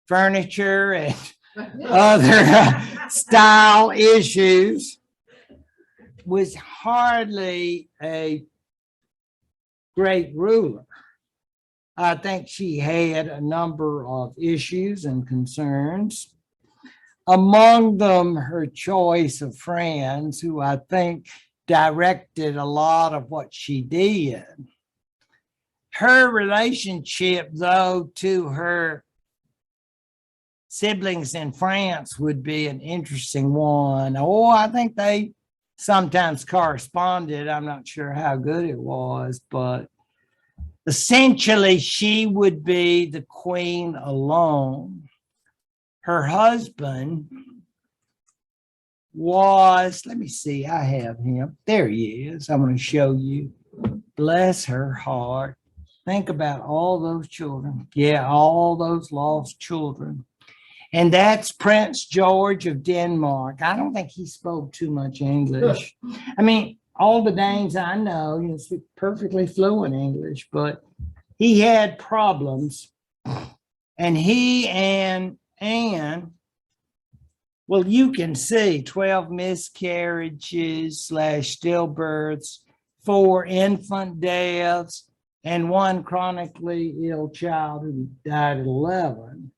furniture and other style issues, was hardly a great ruler. I think she had a number of issues and concerns. Among them, her choice of friends, who I think directed a lot of what she did. Her relationship, though, to her siblings in France would be an interesting one. I think they sometimes corresponded. I'm not sure how good it was, but essentially she would be the queen alone. Her husband was, let me see, I have him. There he is. I'm going to show you. Bless her heart. Think about all those children. Yeah, all those lost children. And that's Prince George of Denmark. I don't think he spoke too much English. I mean, all the Danes I know, speak perfectly fluent English, but he had problems. And he and Anne, well, you can see 12 miscarriages / stillbirths, 4 infant deaths, and 1 chronically ill child who died at 11.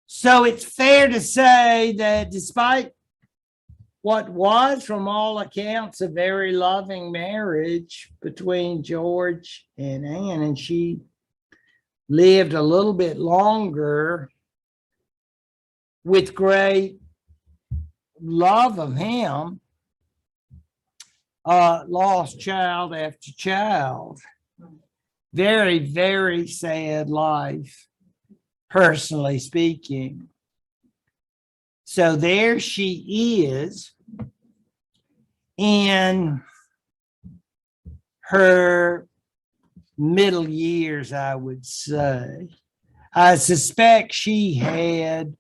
So it's fair to say that despite what was, from all accounts, a very loving marriage between George and Anne, and she lived a little bit longer with great love of him, lost child after child. very, very sad life, personally speaking. So there she is in her middle years, I would say. I suspect she had,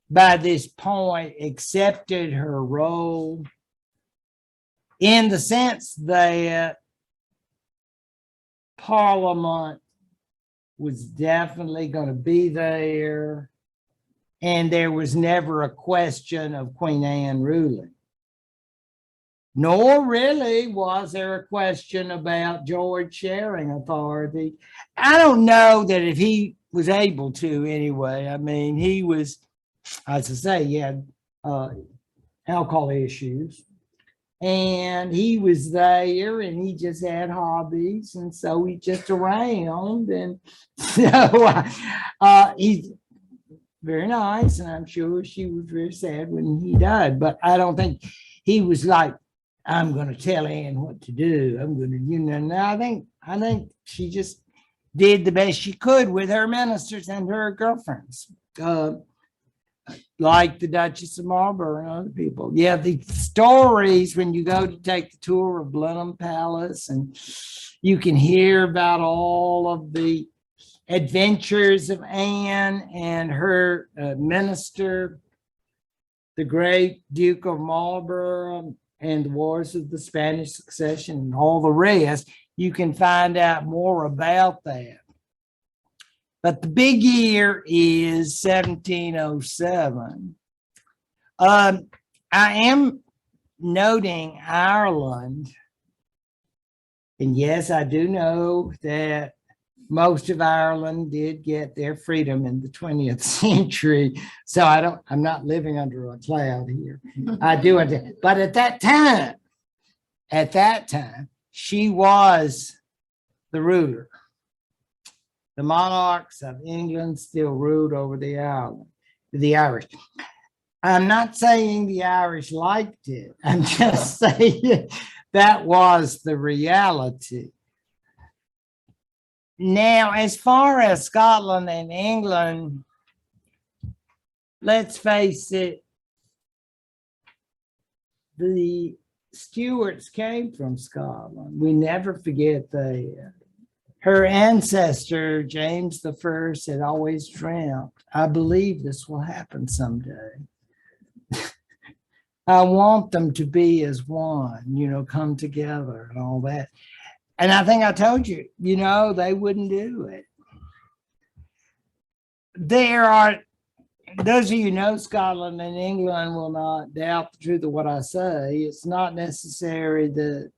by this point, accepted her role in the sense that Parliament was definitely going to be there, and there was never a question of Queen Anne ruling. Nor really was there a question about George sharing authority. I don't know that if he was able to anyway. I mean, he was, as I say, he had alcohol issues. And he was there and he just had hobbies. And so he just around. And so he's very nice. And I'm sure she was very sad when he died. But I don't think he was like, I'm going to tell Anne what to do. I'm going to, no, I think she just did the best she could with her ministers and her girlfriends. Like the Duchess of Marlborough and other people. Yeah, the stories when you go to take the tour of Blenheim Palace, and you can hear about all of the adventures of Anne and her minister, the great Duke of Marlborough, and the wars of the Spanish Succession and all the rest. You can find out more about that. But the big year is 1707. I am noting Ireland. And yes, I do know that most of Ireland did get their freedom in the 20th century. So I'm not living under a cloud here. I do understand. But at that time, she was the ruler. The monarchs of England still ruled over the Irish. I'm not saying the Irish liked it. I'm just saying that was the reality. Now, as far as Scotland and England, let's face it, the Stuarts came from Scotland. We never forget that. Her ancestor, James I, had always dreamt, I believe this will happen someday. I want them to be as one, come together and all that. And I think I told you, they wouldn't do it. There are, those of you who know Scotland and England will not doubt the truth of what I say. It's not necessary that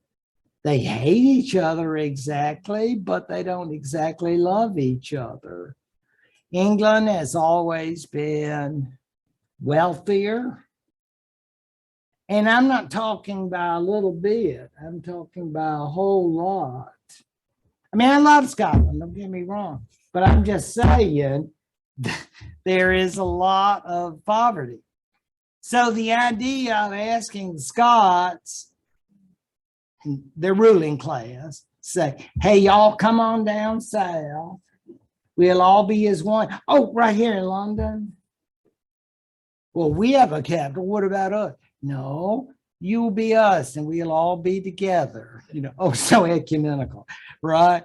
they hate each other exactly, but they don't exactly love each other. England has always been wealthier. And I'm not talking by a little bit. I'm talking by a whole lot. I mean, I love Scotland, don't get me wrong. But I'm just saying there is a lot of poverty. So the idea of asking the Scots, the ruling class, say, hey, y'all come on down south. We'll all be as one. Oh, right here in London. Well, we have a capital. What about us? No, you'll be us and we'll all be together. Oh, so ecumenical, right?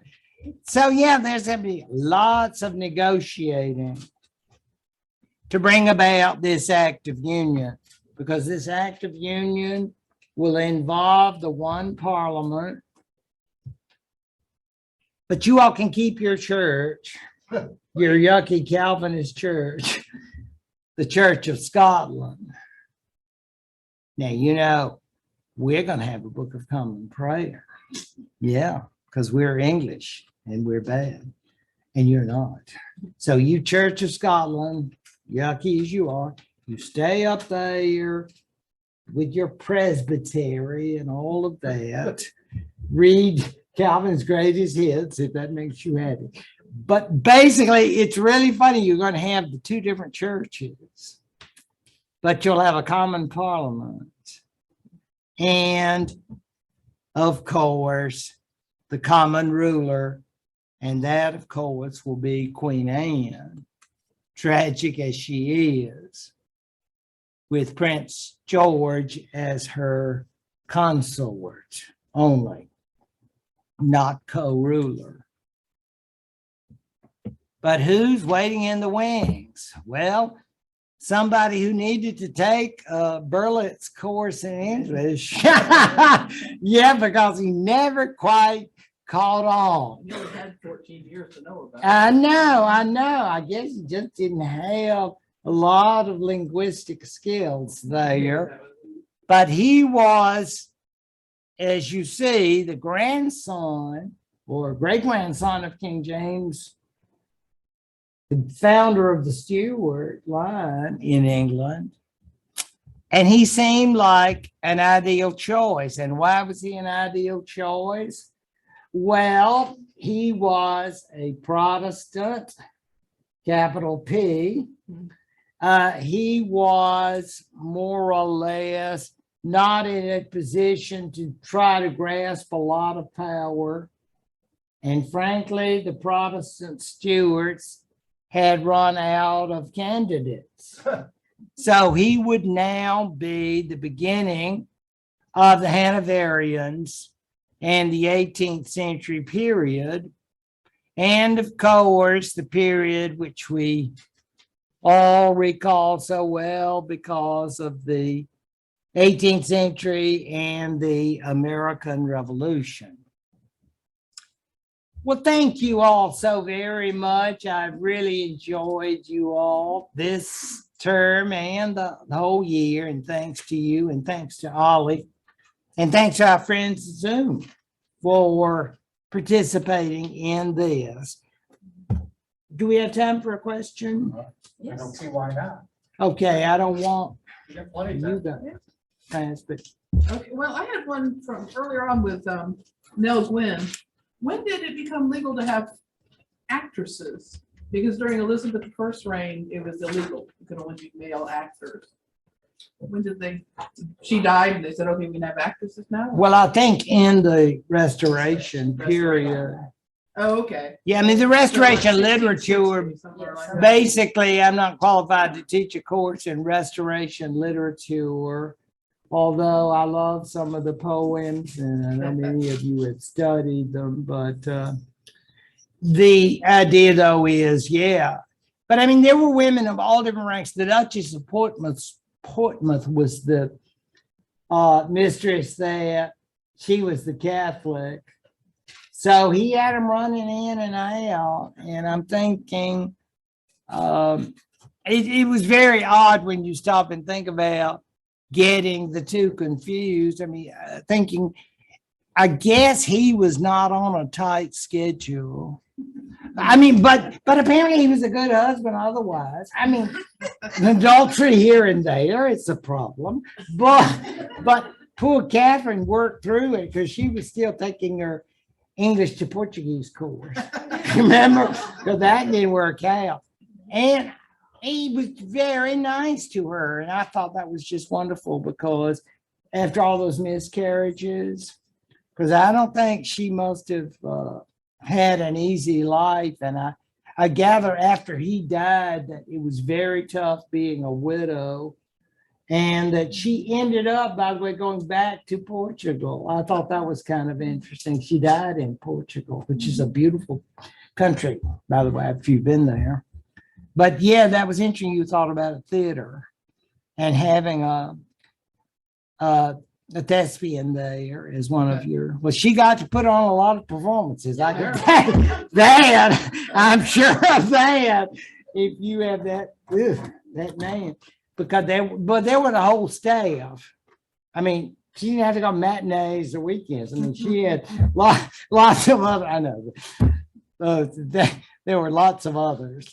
So yeah, there's going to be lots of negotiating to bring about this act of union, because this act of union will involve the one parliament, but you all can keep your church, your yucky Calvinist church, the Church of Scotland. Now, we're going to have a Book of Common Prayer. Yeah, because we're English and we're bad and you're not. So you Church of Scotland, yucky as you are, you stay up there with your presbytery and all of that. Read Calvin's greatest hits, if that makes you happy. But basically, it's really funny. You're going to have the two different churches, but you'll have a common parliament. And, of course, the common ruler And that, of course, will be Queen Anne, tragic as she is, with Prince George as her consort only, not co-ruler. But who's waiting in the wings? Well, somebody who needed to take Burlett's course in English. Yeah, because he never quite caught on. You only had 14 years to know about it. I know. I guess he just didn't have a lot of linguistic skills there. But he was, as you see, the grandson or great-grandson of King James, the founder of the Stuart line in England. And he seemed like an ideal choice. And why was he an ideal choice? Well, he was a Protestant, capital P. He was more or less not in a position to try to grasp a lot of power. And frankly, the Protestant Stuarts had run out of candidates. So he would now be the beginning of the Hanoverians and the 18th century period. And of course, the period which we all recall so well because of the 18th century and the American Revolution. Well, thank you all so very much. I've really enjoyed you all this term and the whole year. And thanks to you and thanks to Ollie. And thanks to our friends Zoom for participating in this. Do we have time for a question? I don't see why not. Okay, I don't want You got plenty of you time. to pass, but Okay, well, I had one from earlier on with Nell Gwynn. When did it become legal to have actresses? Because during Elizabeth I's reign, it was illegal. You could only be male actors. When did she died and they said, okay, we can have actresses now? well, I think in the Restoration period. Oh, okay. Yeah, I mean, the So like Restoration literature, 1660, somewhere like that. basically, I'm not qualified to teach a course in Restoration literature, although I love some of the poems and I know many of you have studied them, but the idea though is, yeah. But I mean, there were women of all different ranks. The Duchess of Portsmouth was the mistress that she was the Catholic. So he had them running in and out. And I'm thinking it was very odd when you stop and think about getting the two confused. I mean, thinking, I guess he was not on a tight schedule. I mean, but apparently he was a good husband otherwise. I mean, adultery here and there, it's a problem. But poor Catherine worked through it because she was still taking her English to Portuguese course. Remember? Because that didn't work out. And he was very nice to her. And I thought that was just wonderful because after all those miscarriages, because I don't think she must have had an easy life. And I gather after he died that it was very tough being a widow and that she ended up, by the way, going back to Portugal. I thought that was kind of interesting. She died in Portugal, which is a beautiful country, by the way, if you've been there. But yeah, that was interesting. You thought about a theater and having a thespian there is one of your, well, she got to put on a lot of performances. I can tell that. I'm sure of that. If you have that name, because there were the whole staff. I mean, she didn't have to go matinees or weekends. I mean, she had lots of other, I know. There were lots of others.